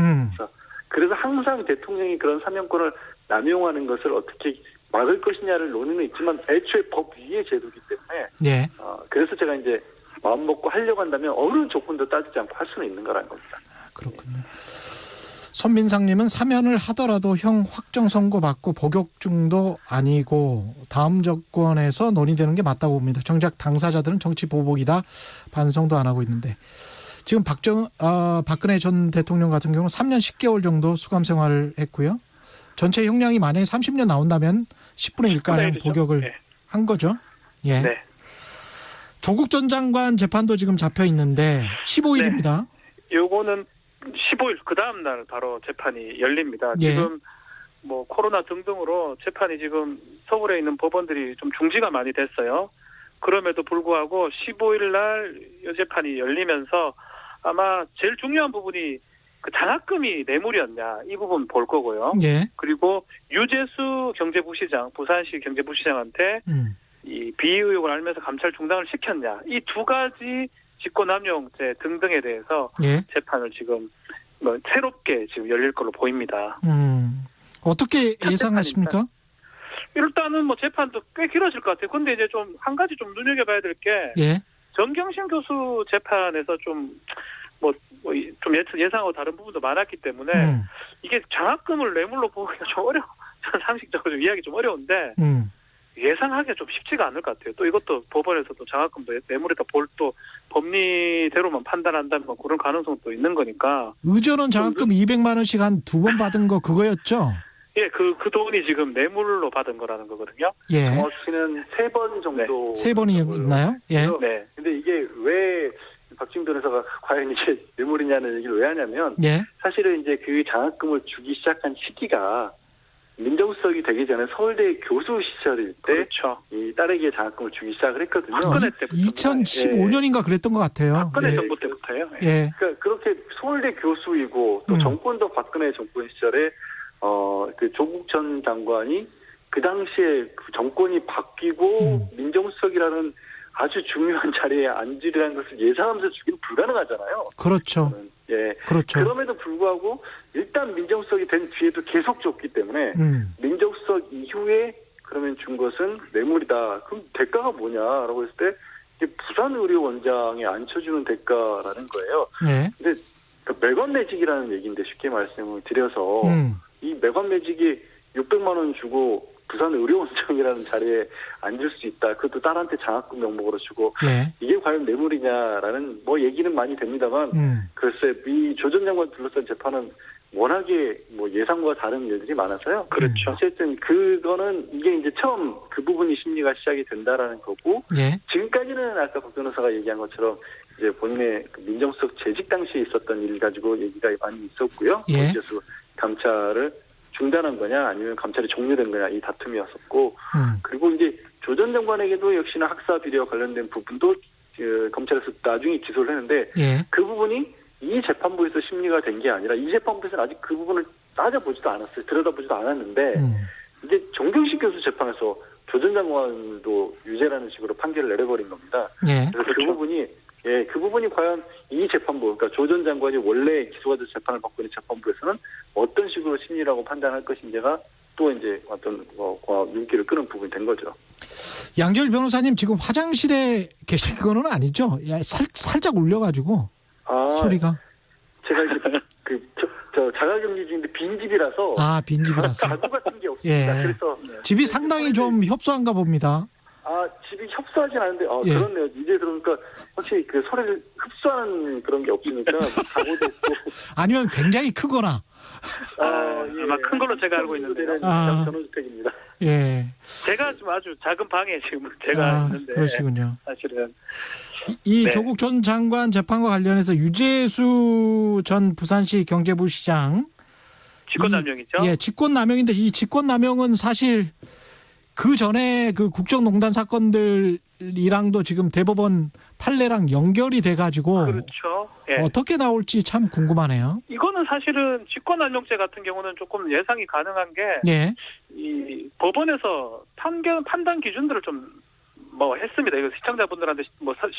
그래서 항상 대통령이 그런 사면권을 남용하는 것을 어떻게 막을 것이냐를 논의는 있지만 애초에 법 위의 제도이기 때문에 예. 그래서 제가 이제 마음 먹고 하려고 한다면 어느 조건도 따지지 않고 할 수는 있는 거라는 겁니다. 그렇군요. 손민상님은 사면을 하더라도 형 확정 선고 받고 복역중도 아니고 다음 정권에서 논의되는 게 맞다고 봅니다. 정작 당사자들은 정치 보복이다. 반성도 안 하고 있는데 지금 박근혜 전 대통령 같은 경우는 3년 10개월 정도 수감 생활을 했고요. 전체 형량이 만약에 30년 나온다면 10분의 1가량 복역을 네. 한 거죠. 예. 네. 조국 전 장관 재판도 지금 잡혀 있는데 15일입니다. 요거는 15일 그 다음 날 바로 재판이 열립니다. 예. 지금 뭐 코로나 등등으로 재판이 지금 서울에 있는 법원들이 좀 중지가 많이 됐어요. 그럼에도 불구하고 15일 날 재판이 열리면서 아마 제일 중요한 부분이 그 장학금이 뇌물이었냐 이 부분 볼 거고요. 예. 그리고 유재수 경제부시장, 부산시 경제부시장한테 이 비위 의혹을 알면서 감찰 중단을 시켰냐 이 두 가지 직권남용죄 등등에 대해서 예. 재판을 지금 뭐 새롭게 지금 열릴 걸로 보입니다. 어떻게 예상하십니까? 일단은 뭐 재판도 꽤 길어질 것 같아요. 근데 이제 좀 한 가지 좀 눈여겨봐야 될 게 예. 정경심 교수 재판에서 좀 예상하고 다른 부분도 많았기 때문에 이게 장학금을 뇌물로 보기가 좀 상식적으로 좀 이해하기 좀 어려운데 예상하기가 좀 쉽지가 않을 것 같아요. 또 이것도 법원에서도 장학금도 뇌물에다 또 법리대로만 판단한다면 그런 가능성도 있는 거니까. 의전원 장학금 200만 원씩 한 2번 받은 거 그거였죠? 예, 그 돈이 지금 뇌물로 받은 거라는 거거든요. 예. 정확히는 3번 정도. 네. 3번이었나요? 예. 네. 근데 이게 왜 박지훈 변호사가 과연 이게 뇌물이냐는 얘기를 왜 하냐면 예. 사실은 이제 그 장학금을 주기 시작한 시기가 민정수석이 되기 전에 서울대 교수 시절일 때 그렇죠. 이 딸에게 장학금을 주기 시작을 했거든요. 박근혜 때부터. 2015년인가 그랬던 것 같아요. 박근혜 예. 정부 때부터요. 예. 그러니까 그렇게 서울대 교수이고 또 정권도 박근혜 정권 시절에 그 조국 전 장관이 그 당시에 그 정권이 바뀌고 민정수석이라는 아주 중요한 자리에 앉으리라는 것을 예상하면서 주기는 불가능하잖아요. 그렇죠. 예. 그렇죠. 그럼에도 불구하고 일단 민정수석이 된 뒤에도 계속 줬기 때문에 민정수석 이후에 그러면 준 것은 뇌물이다. 그럼 대가가 뭐냐라고 했을 때 이게 부산의료원장에 앉혀주는 대가라는 거예요. 네. 근데 그 매관 매직이라는 얘기인데 쉽게 말씀을 드려서 이 매관 매직이 600만 원 주고 부산의료원장이라는 자리에 앉을 수 있다. 그것도 딸한테 장학금 명목으로 주고 예. 이게 과연 뇌물이냐라는 뭐 얘기는 많이 됩니다만 글쎄 이 조 전 장관 둘러싼 재판은 워낙에 뭐 예상과 다른 일들이 많아서요. 그렇죠. 어쨌든 그거는 이게 이제 처음 그 부분이 심리가 시작이 된다라는 거고 예. 지금까지는 아까 박 변호사가 얘기한 것처럼 이제 본인의 그 민정수석 재직 당시에 있었던 일 가지고 얘기가 많이 있었고요. 예. 그래서 감찰을 중단한 거냐 아니면 감찰이 종료된 거냐 이 다툼이었었고 그리고 이제 조 전 장관에게도 역시나 학사 비리와 관련된 부분도 검찰에서 나중에 기소를 했는데 예. 그 부분이 이 재판부에서 심리가 된 게 아니라 이 재판부에서는 아직 그 부분을 따져보지도 않았어요. 들여다보지도 않았는데 이제 정경심 교수 재판에서 조 전 장관도 유죄라는 식으로 판결을 내려버린 겁니다. 예. 그래서 그 부분이 그 부분이 과연 이 재판부, 그러니까 조 전 장관이 원래 기소가 돼서 재판을 받고 있는 재판부에서는 어떤 식으로 심리라고 판단할 것인지가 또 이제 어떤 눈길을 끄는 부분이 된 거죠. 양지열 변호사님 지금 화장실에 계신 거는 아니죠? 살짝 울려가지고 소리가. 제가 이제 저 자가격리 중인데 빈집이라서. 빈집이라서. 가구 같은 게 없습니다. 예. 그래서 집이 상당히 좀 협소한가 봅니다. 집이 협소하진 않은데, 예. 그렇네요. 이제 들으니까 확실히 그 소리를 흡수하는 그런 게 없으니까 가구도 없고. 아니면 굉장히 크거나. 아마 큰 걸로 제가 알고 있는데요. 전원주택입니다. 예. 제가 좀 아주 작은 방에 지금 제가 있는데. 그러시군요. 사실은. 이 조국 전 장관 재판과 관련해서 유재수 전 부산시 경제부시장. 직권남용이죠? 예, 직권남용인데 이 직권남용은 사실 그 전에 그 국정농단 사건들이랑도 지금 대법원 판례랑 연결이 돼가지고 그렇죠. 예. 어떻게 나올지 참 궁금하네요. 이거는 사실은 직권남용죄 같은 경우는 조금 예상이 가능한 게 예. 이 법원에서 판단 기준들을 좀 했습니다. 이거 시청자분들한테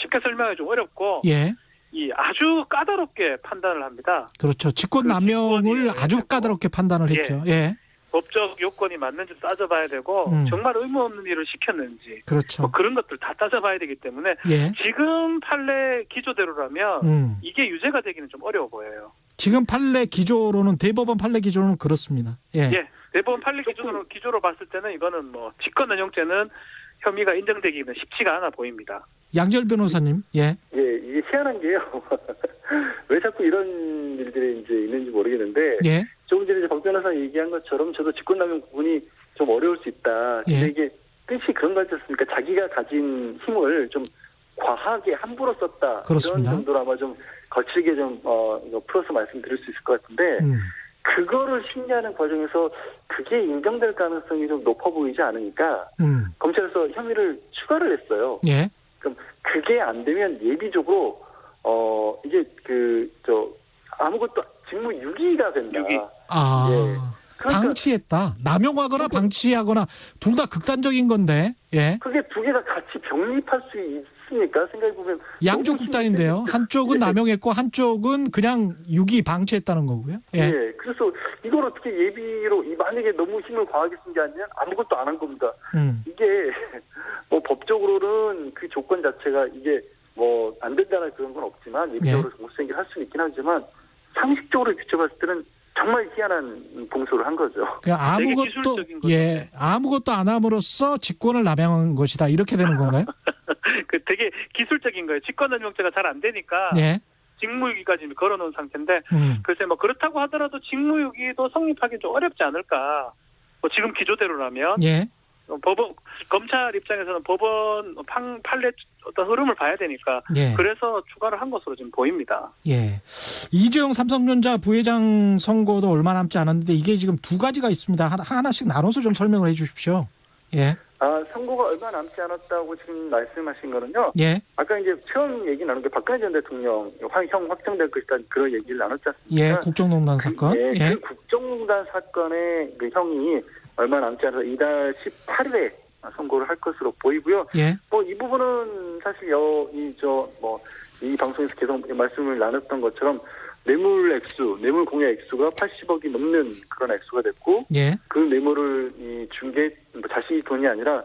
쉽게 설명하기 좀 어렵고 예. 이 아주 까다롭게 판단을 합니다. 그렇죠. 직권남용을 아주 까다롭게 판단을 했죠. 예. 법적 요건이 맞는지 따져봐야 되고 정말 의무 없는 일을 시켰는지 그렇죠. 그런 것들 다 따져봐야 되기 때문에 예. 지금 판례 기조대로라면 이게 유죄가 되기는 좀 어려워 보여요. 지금 판례 기조로는 대법원 판례 기조로는 그렇습니다. 예. 대법원 판례 기조로 봤을 때는 이거는 직권남용죄는 혐의가 인정되기는 쉽지가 않아 보입니다. 양지열 변호사님. 예. 이게 희한한 게요. 왜 자꾸 이런 일들이 이제 있는지 모르겠는데. 예. 조금 전에 박 변호사 얘기한 것처럼 저도 직권남용 부분이 좀 어려울 수 있다. 근데 이게 뜻이 그런 거 같지 않습니까? 자기가 가진 힘을 좀 과하게 함부로 썼다. 그렇습니다. 이런 정도로 아마 좀 거칠게 좀 풀어서 말씀드릴 수 있을 것 같은데 그거를 심리하는 과정에서 그게 인정될 가능성이 좀 높아 보이지 않으니까 검찰에서 혐의를 추가를 했어요. 예. 그럼 그게 안 되면 예비적으로 이게 아무것도 직무유기가 된다. 예. 그러니까 방치했다. 남용하거나 방치하거나 둘 다 극단적인 건데. 예. 그게 두 개가 같이 병립할 수 있습니까? 생각해보면 양쪽 극단인데요. 한쪽은 남용했고 한쪽은 그냥 유기 방치했다는 거고요. 예. 예. 그래서 이걸 어떻게 예비로 만약에 너무 힘을 과하게 쓴 게 아니면 아무것도 안 한 겁니다. 이게 뭐 법적으로는 그 조건 자체가 이게 뭐 안 된다는 그런 건 없지만 예비적으로 공소행위를 할 수는 있긴 하지만 상식적으로 비춰봤을 때는 정말 희한한 공소를 한 거죠. 그러니까 아무것도 안 함으로써 직권을 남용한 것이다. 이렇게 되는 건가요? 그 되게 기술적인 거예요. 직권남용죄가 잘 안 되니까 예. 직무유기까지 걸어놓은 상태인데 글쎄 뭐 그렇다고 하더라도 직무유기도 성립하기 좀 어렵지 않을까. 뭐 지금 기조대로라면. 예. 검찰 입장에서는 법원 판례 어떤 흐름을 봐야 되니까 예. 그래서 추가를 한 것으로 지금 보입니다. 예. 이재용 삼성전자 부회장 선고도 얼마 남지 않았는데 이게 지금 두 가지가 있습니다. 하나씩 나눠서 좀 설명을 해 주십시오. 예. 선고가 얼마 남지 않았다고 지금 말씀하신 거는요. 예. 아까 이제 처음 얘기 나눈 게 박근혜 전 대통령 형 확정될 것이다 그런 얘기를 나눴지 않습니까? 예. 국정농단 사건. 예. 그 국정농단 사건의 그 형이 얼마 남지 않아서 이달 18일에 선고를 할 것으로 보이고요. 예. 뭐 이 부분은 사실 이 방송에서 계속 말씀을 나눴던 것처럼 뇌물 공여 액수가 80억이 넘는 그런 액수가 됐고, 예. 그 뇌물을 준 게 자신이 돈이 아니라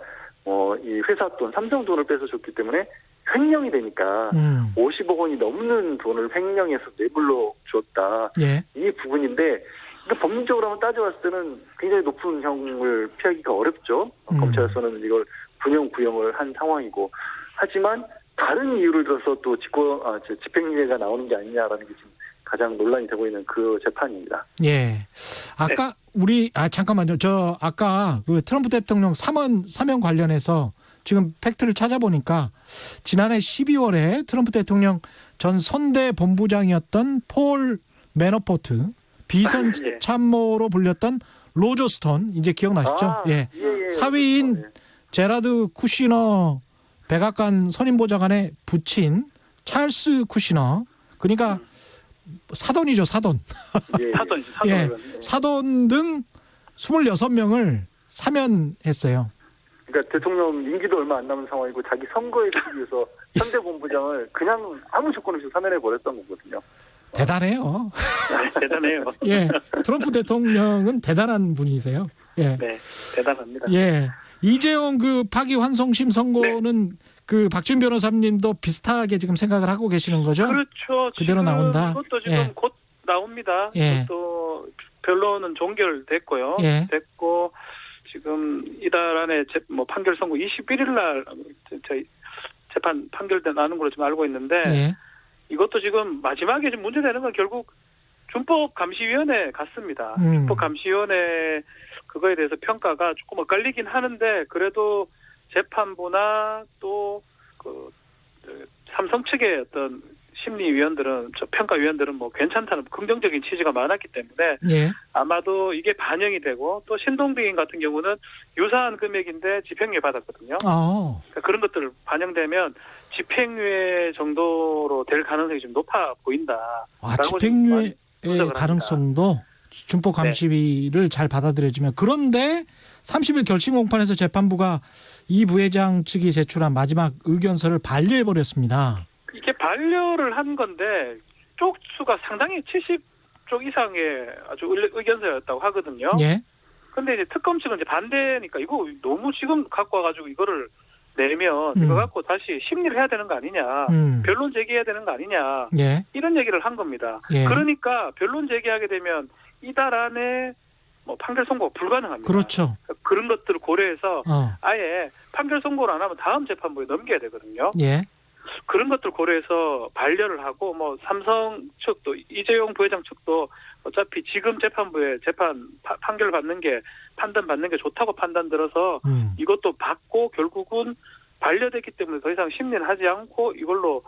이 회사 돈, 삼성 돈을 뺏어 줬기 때문에 횡령이 되니까 50억 원이 넘는 돈을 횡령해서 뇌물로 줬다. 예. 이 부분인데. 그러니까 법률적으로 한번 따져봤을 때는 굉장히 높은 형을 피하기가 어렵죠. 검찰에서는 이걸 구형을 한 상황이고. 하지만 다른 이유를 들어서 또 집행유예가 나오는 게 아니냐라는 게 지금 가장 논란이 되고 있는 그 재판입니다. 예. 아까 잠깐만요. 아까 그 트럼프 대통령 사면 관련해서 지금 팩트를 찾아보니까 지난해 12월에 트럼프 대통령 전 선대 본부장이었던 폴 매너포트 비선 참모로 불렸던 로저 스톤 이제 기억나시죠? 예. 사위인 제라드 쿠시너 백악관 선임보좌관의 부친 찰스 쿠시너 그러니까 사돈이죠, 사돈. 예. 사돈 등 26명을 사면했어요. 그러니까 대통령 임기도 얼마 안 남은 상황이고 자기 선거에 쓰기 위해서 선대 본부장을 그냥 아무 조건 없이 사면해 버렸던 거거든요. 대단해요. 대단해요. 예, 트럼프 대통령은 대단한 분이세요. 예, 네, 대단합니다. 예, 이재용 그 파기환송심 선고는 그 박준 변호사님도 비슷하게 지금 생각을 하고 계시는 거죠? 그렇죠. 그대로 나온다. 그것도 지금 곧 나옵니다. 또 변론은 종결됐고요. 됐고 지금 이달 안에 판결 선고 21일 날 저희 재판 판결된 나는 걸로 지금 알고 있는데. 이것도 지금 마지막에 좀 문제되는 건 결국 준법감시위원회 같습니다. 준법감시위원회 그거에 대해서 평가가 조금 엇갈리긴 하는데 그래도 재판부나 또 그 삼성 측의 어떤 심리위원들은 평가위원들은 뭐 괜찮다는 긍정적인 취지가 많았기 때문에 아마도 이게 반영이 되고 또 신동빈 같은 경우는 유사한 금액인데 집행유예 받았거든요. 그러니까 그런 것들 반영되면 집행유예 정도로 될 가능성이 좀 높아 보인다. 집행유예 가능성도 준법감시위를 잘 받아들여지면 그런데 30일 결심 공판에서 재판부가 이 부회장 측이 제출한 마지막 의견서를 반려해버렸습니다. 이게 반려를 한 건데 쪽수가 상당히 70쪽 이상의 아주 의견서였다고 하거든요. 근데 이제 특검 측은 이제 반대니까 이거 너무 지금 갖고 와가지고 이거를 내면 이거 갖고 다시 심리를 해야 되는 거 아니냐, 변론 제기해야 되는 거 아니냐, 이런 얘기를 한 겁니다. 그러니까 변론 제기하게 되면 이달 안에 뭐 판결 선고가 불가능합니다. 그렇죠. 그런 것들을 고려해서 아예 판결 선고를 안 하면 다음 재판부에 넘겨야 되거든요. 그런 것들 고려해서 반려를 하고 뭐 삼성 측도 이재용 부회장 측도 어차피 지금 재판부에 판결 받는 게 판단 받는 게 좋다고 판단 들어서 이것도 받고 결국은 반려됐기 때문에 더 이상 심리를 하지 않고 이걸로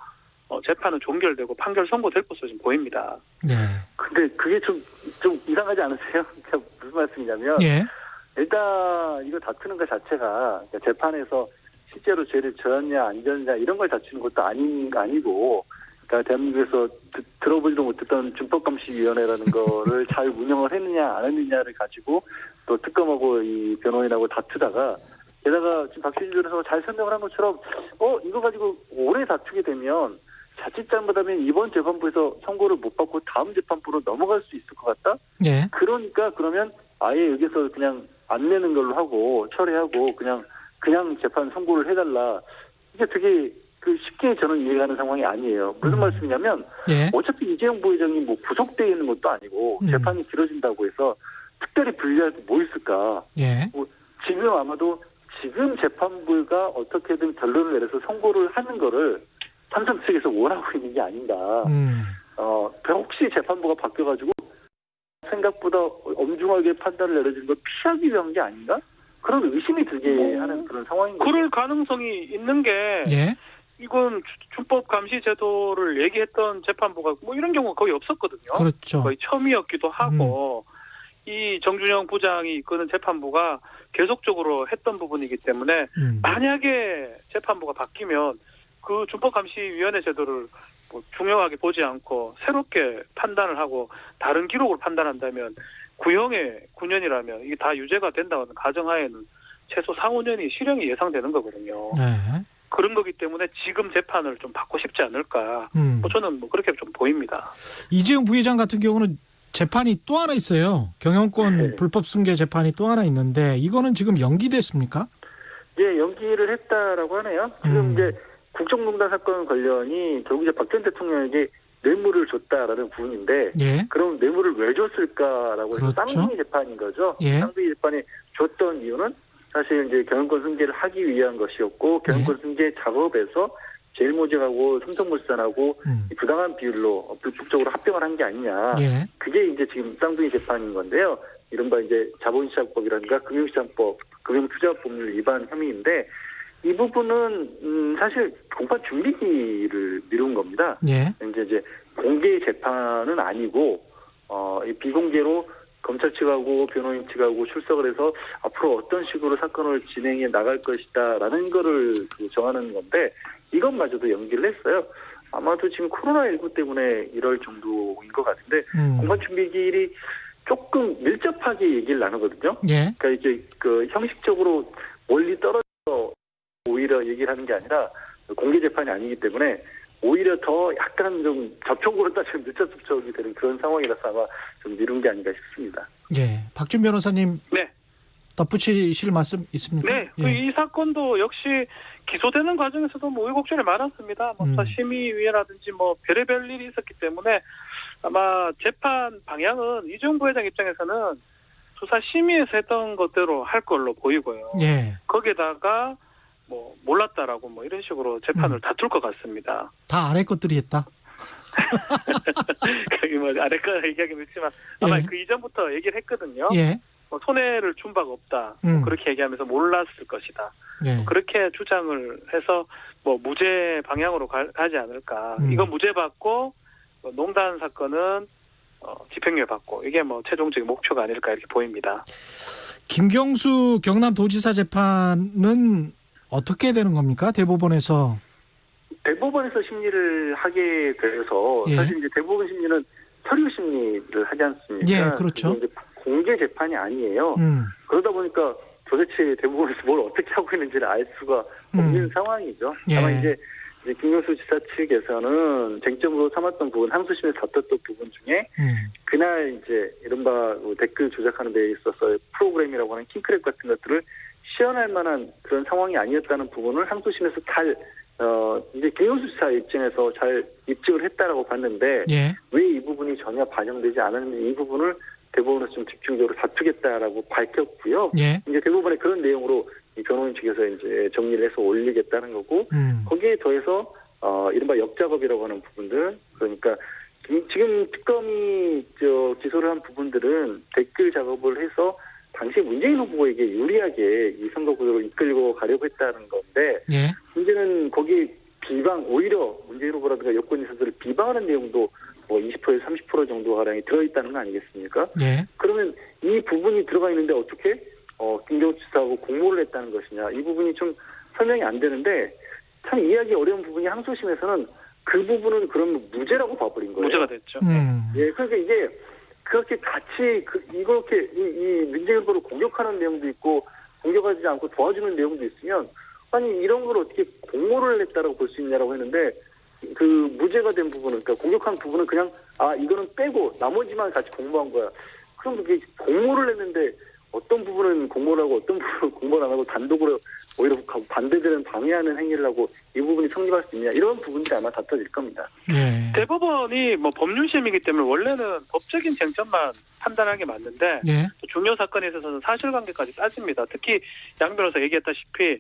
재판은 종결되고 판결 선고될 것으로 지금 보입니다. 네. 근데 그게 좀 이상하지 않으세요? 그러니까 무슨 말씀이냐면 예. 일단 이거 다투는 것 자체가 그러니까 재판에서 실제로 죄를 졌냐 안 졌냐 이런 걸 다투는 것도 아니고 그러니까 대한민국에서 들어보지도 못했던 준법감시위원회라는 거를 잘 운영을 했느냐 안 했느냐를 가지고 또 특검하고 이 변호인하고 다투다가 게다가 지금 박준희 변호사가 잘 설명을 한 것처럼 이거 가지고 오래 다투게 되면 자칫 잘못하면 이번 재판부에서 선고를 못 받고 다음 재판부로 넘어갈 수 있을 것 같다? 예. 그러니까 그러면 아예 여기서 그냥 안 내는 걸로 하고 철회하고 그냥 재판 선고를 해달라. 이게 되게 쉽게 저는 이해가는 상황이 아니에요. 무슨 말씀이냐면 예. 어차피 이재용 부회장이 뭐 구속되어 있는 것도 아니고 재판이 길어진다고 해서 특별히 불리할 게 뭐 있을까? 예. 지금 아마도 지금 재판부가 어떻게든 결론을 내려서 선고를 하는 거를 삼성 측에서 원하고 있는 게 아닌가. 혹시 재판부가 바뀌어가지고 생각보다 엄중하게 판단을 내려주는 걸 피하기 위한 게 아닌가? 그런 의심이 들게 하는 그런 상황인 거죠. 그럴 가능성이 있는 게 예. 이건 준법 감시 제도를 얘기했던 재판부가 뭐 이런 경우가 거의 없었거든요. 그렇죠. 거의 처음이었기도 하고 이 정준영 부장이 이끄는 재판부가 계속적으로 했던 부분이기 때문에 만약에 재판부가 바뀌면 그 준법감시위원회 제도를 뭐 중요하게 보지 않고 새롭게 판단을 하고 다른 기록을 판단한다면 구형의 9년이라면 이게 다 유죄가 된다는 가정하에는 최소 4, 5년이 실형이 예상되는 거거든요. 네. 그런 거기 때문에 지금 재판을 좀 받고 싶지 않을까. 저는 뭐 그렇게 좀 보입니다. 이재용 부회장 같은 경우는 재판이 또 하나 있어요. 경영권 네. 불법 승계 재판이 또 하나 있는데 이거는 지금 연기됐습니까? 예, 연기를 했다라고 하네요. 지금 이제 국정농단 사건 관련이 결국 이제 박 전 대통령에게 뇌물을 줬다라는 부분인데 예. 그럼 뇌물을 왜 줬을까라고 해서 그렇죠. 쌍둥이 재판인 거죠. 예. 쌍둥이 재판이 줬던 이유는 사실 이제 경영권 승계를 하기 위한 것이었고 경영권 승계 작업에서 제일모직하고 삼성물산하고 부당한 비율로 불법적으로 합병을 한 게 아니냐. 예. 그게 이제 지금 쌍둥이 재판인 건데요. 이른바 이제 자본시장법이라든가 금융시장법, 금융투자법률 위반 혐의인데 이 부분은 사실 공판 준비기를 미룬 겁니다. 예. 이제 공개 재판은 아니고 이 비공개로 검찰 측하고 변호인 측하고 출석을 해서 앞으로 어떤 식으로 사건을 진행해 나갈 것이다라는 거를 정하는 건데 이것마저도 연기를 했어요. 아마도 지금 코로나19 때문에 이럴 정도인 것 같은데 공판 준비기일이 조금 밀접하게 얘기를 나누거든요. 예. 그러니까 이제 형식적으로 멀리 떨어져 오히려 얘기를 하는 게 아니라 공개 재판이 아니기 때문에 오히려 더 약간 좀 접촉으로 따지면 늦춰 접촉이 되는 그런 상황이라서 아마 좀 미룬 게 아닌가 싶습니다. 예. 박준 변호사님. 네. 덧붙이실 말씀 있습니까? 네. 예. 이 사건도 역시 기소되는 과정에서도 뭐 우여곡절이 많았습니다. 심의위원회라든지 뭐 별의별 일이 있었기 때문에 아마 재판 방향은 이재용 부회장 입장에서는 수사 심의에서 했던 것대로 할 걸로 보이고요. 예. 거기에다가 뭐 몰랐다라고 뭐 이런 식으로 재판을 다툴 것 같습니다. 다 아래 것들이 했다. 그게 뭐 아래까 얘기하기는 했지만 아마 예. 그 이전부터 얘기를 했거든요. 예. 뭐 손해를 준 바가 없다. 뭐 그렇게 얘기하면서 몰랐을 것이다. 예. 그렇게 주장을 해서 뭐 무죄 방향으로 가지 않을까. 이건 무죄 받고 농단 사건은 집행유예 받고 이게 뭐 최종적인 목표가 아닐까 이렇게 보입니다. 김경수 경남도지사 재판은 어떻게 되는 겁니까? 대법원에서 심리를 하게 돼서 예. 사실 이제 대법원 심리는 서류 심리를 하지 않습니까? 예, 그렇죠. 이제 공개 재판이 아니에요. 그러다 보니까 도대체 대법원에서 뭘 어떻게 하고 있는지를 알 수가 없는 상황이죠. 예. 다만 이제 김경수 지사 측에서는 쟁점으로 삼았던 부분, 항소심에서 다퉜던 부분 중에 그날 이제 이른바 댓글 조작하는 데 있어서 프로그램이라고 하는 킹크랩 같은 것들을 시연할 만한 그런 상황이 아니었다는 부분을 항소심에서 잘 이제 김경수 지사 입장에서 잘 입증을 했다라고 봤는데 예. 왜 이 부분이 전혀 반영되지 않았는지 이 부분을 대법원에서 좀 집중적으로 다투겠다라고 밝혔고요. 예. 이제 대법원의 그런 내용으로 이 변호인 측에서 이제 정리를 해서 올리겠다는 거고 거기에 더해서 이른바 역작업이라고 하는 부분들 그러니까 지금 특검이 기소를 한 부분들은 댓글 작업을 해서 당시 문재인 후보에게 유리하게 이 선거 구도를 이끌고 가려고 했다는 건데 예. 문제는 거기 비방 오히려 문재인 후보라든가 그러니까 여권 인사들을 비방하는 내용도 뭐 20%에서 30% 정도 가량이 들어있다는 거 아니겠습니까? 예. 그러면 이 부분이 들어가 있는데 어떻게 김경수 지사하고 공모를 했다는 것이냐, 이 부분이 좀 설명이 안 되는데 참 이해하기 어려운 부분이 항소심에서는 그 부분은 그러면 무죄라고 봐버린 거예요. 무죄가 됐죠. 예, 그러니까 이게 그렇게 같이 이렇게 이 민재일보를 공격하는 내용도 있고 공격하지 않고 도와주는 내용도 있으면 아니 이런 걸 어떻게 공모를 했다라고 볼 수 있냐라고 했는데 그 무죄가 된 부분은 그러니까 공격한 부분은 그냥 이거는 빼고 나머지만 같이 공모한 거야. 그럼 그게 공모를 했는데 어떤 부분은 공모를 하고 어떤 부분은 공모를 안 하고 단독으로 오히려 반대되는 방해하는 행위를 하고 이 부분이 성립할 수 있냐 이런 부분들이 아마 다퉈질 겁니다. 예. 대법원이 뭐 법률심이기 때문에 원래는 법적인 쟁점만 판단하는 게 맞는데 예. 중요 사건에 있어서는 사실관계까지 따집니다. 특히 양 변호사 얘기했다시피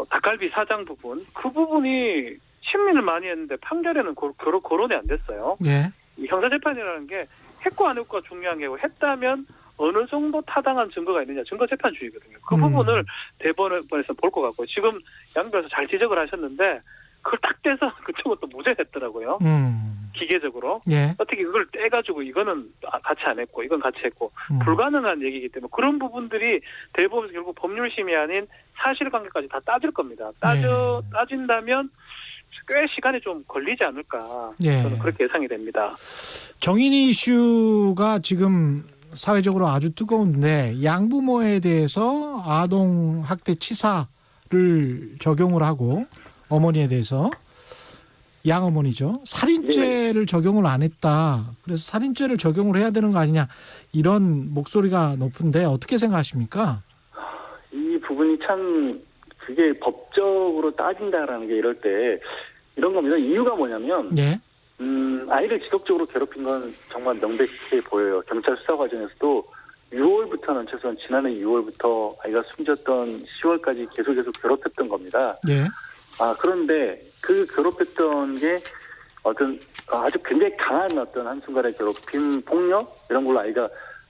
닭갈비 사장 부분 그 부분이 심리를 많이 했는데 판결에는 거론이 안 됐어요. 예. 이 형사재판이라는 게 했고 안 했고가 중요한 게고 했다면 어느 정도 타당한 증거가 있느냐 증거재판주의거든요. 그 부분을 대법원에서 볼 것 같고요. 지금 양 변호사 잘 지적을 하셨는데 그걸 딱 떼서 그쪽은 또 무죄했더라고요. 기계적으로. 예. 어떻게 그걸 떼가지고 이거는 같이 안 했고 이건 같이 했고 불가능한 얘기이기 때문에 그런 부분들이 대법원에서 결국 법률심이 아닌 사실관계까지 다 따질 겁니다. 따진다면 꽤 시간이 좀 걸리지 않을까. 예. 저는 그렇게 예상이 됩니다. 정인이 이슈가 지금 사회적으로 아주 뜨거운데 양부모에 대해서 아동학대 치사를 적용을 하고 어머니에 대해서 양어머니죠. 살인죄를 적용을 안 했다. 그래서 살인죄를 적용을 해야 되는 거 아니냐 이런 목소리가 높은데 어떻게 생각하십니까? 이 부분이 참 그게 법적으로 따진다라는 게 이럴 때 이런 겁니다. 이유가 뭐냐면 예. 아이를 지속적으로 괴롭힌 건 정말 명백해 보여요. 경찰 수사 과정에서도 6월부터는 최소한 지난해 6월부터 아이가 숨졌던 10월까지 계속 괴롭혔던 겁니다. 예. 그런데 그 괴롭혔던 게 어떤 아주 굉장히 강한 어떤 한순간의 괴롭힘, 폭력 이런 걸로 아이가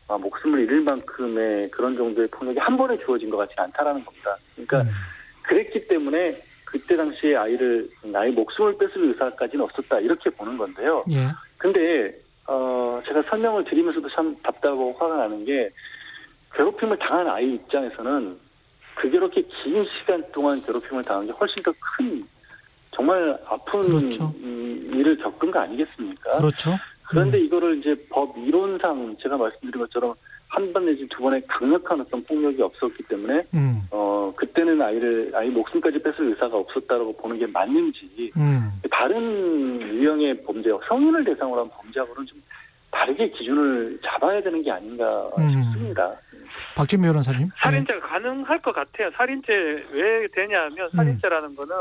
목숨을 잃을 만큼의 그런 정도의 폭력이 한 번에 주어진 것 같지 않다라는 겁니다. 그러니까 그랬기 때문에 그때 당시에 나의 목숨을 뺏을 의사까지는 없었다 이렇게 보는 건데요. 예. 근데 제가 설명을 드리면서도 참 답답하고 화가 나는 게 괴롭힘을 당한 아이 입장에서는 그렇게 긴 시간 동안 괴롭힘을 당한 게 훨씬 더 큰 정말 아픈 그렇죠. 일을 겪은 거 아니겠습니까? 그렇죠. 그런데 이거를 이제 법 이론상 제가 말씀드린 것처럼 한 번 내지 두 번의 강력한 어떤 폭력이 없었기 때문에 그때는 아이 목숨까지 뺏을 의사가 없었다라고 보는 게 맞는지 다른 유형의 범죄, 성인을 대상으로 한 범죄하고는 좀 다르게 기준을 잡아야 되는 게 아닌가 싶습니다. 박진미 변호사님. 살인죄가 가능할 것 같아요. 살인죄 왜 되냐면 살인죄라는 거는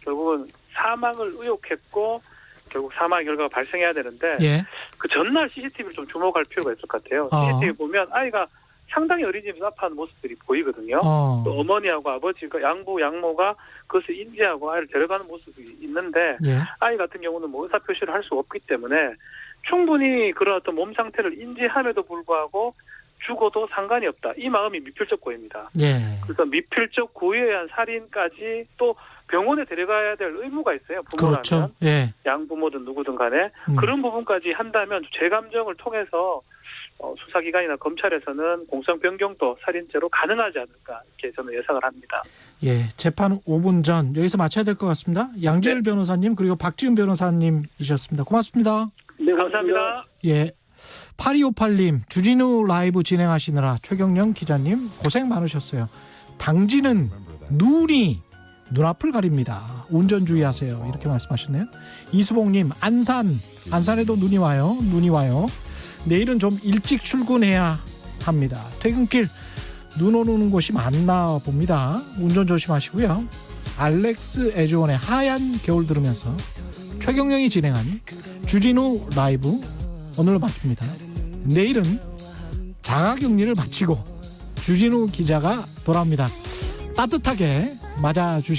결국은 사망을 의혹했고 결국 사망의 결과가 발생해야 되는데 예. 그 전날 CCTV를 좀 주목할 필요가 있을 것 같아요. CCTV 보면 아이가 상당히 어린이집에서 아파하는 모습들이 보이거든요. 또 어머니하고 아버지가 양모가 그것을 인지하고 아이를 데려가는 모습이 있는데 예. 아이 같은 경우는 뭐 의사표시를 할 수 없기 때문에 충분히 그런 어떤 몸 상태를 인지함에도 불구하고 죽어도 상관이 없다. 이 마음이 미필적 고의입니다. 예. 그래서 미필적 고의에 의한 살인까지 또 병원에 데려가야 될 의무가 있어요. 부모라면. 그렇죠. 예. 양부모든 누구든 간에. 그런 부분까지 한다면 재감정을 통해서 수사기관이나 검찰에서는 공소장 변경도 살인죄로 가능하지 않을까 이렇게 저는 예상을 합니다. 예, 재판 5분 전 여기서 마쳐야 될 것 같습니다. 양재열 변호사님 그리고 박지은 변호사님이셨습니다. 고맙습니다. 네, 감사합니다. 예, 8258님 주진우 라이브 진행하시느라 최경영 기자님 고생 많으셨어요. 당진은 눈앞을 가립니다. 운전 주의하세요. 이렇게 말씀하셨네요. 이수봉님 안산에도 눈이 와요. 내일은 좀 일찍 출근해야 합니다. 퇴근길 눈 오는 곳이 많나 봅니다. 운전 조심하시고요. 알렉스 에즈원의 하얀 겨울 들으면서 최경영이 진행한 주진우 라이브 오늘로 마칩니다. 내일은 자가격리를 마치고 주진우 기자가 돌아옵니다. 따뜻하게 맞아주시기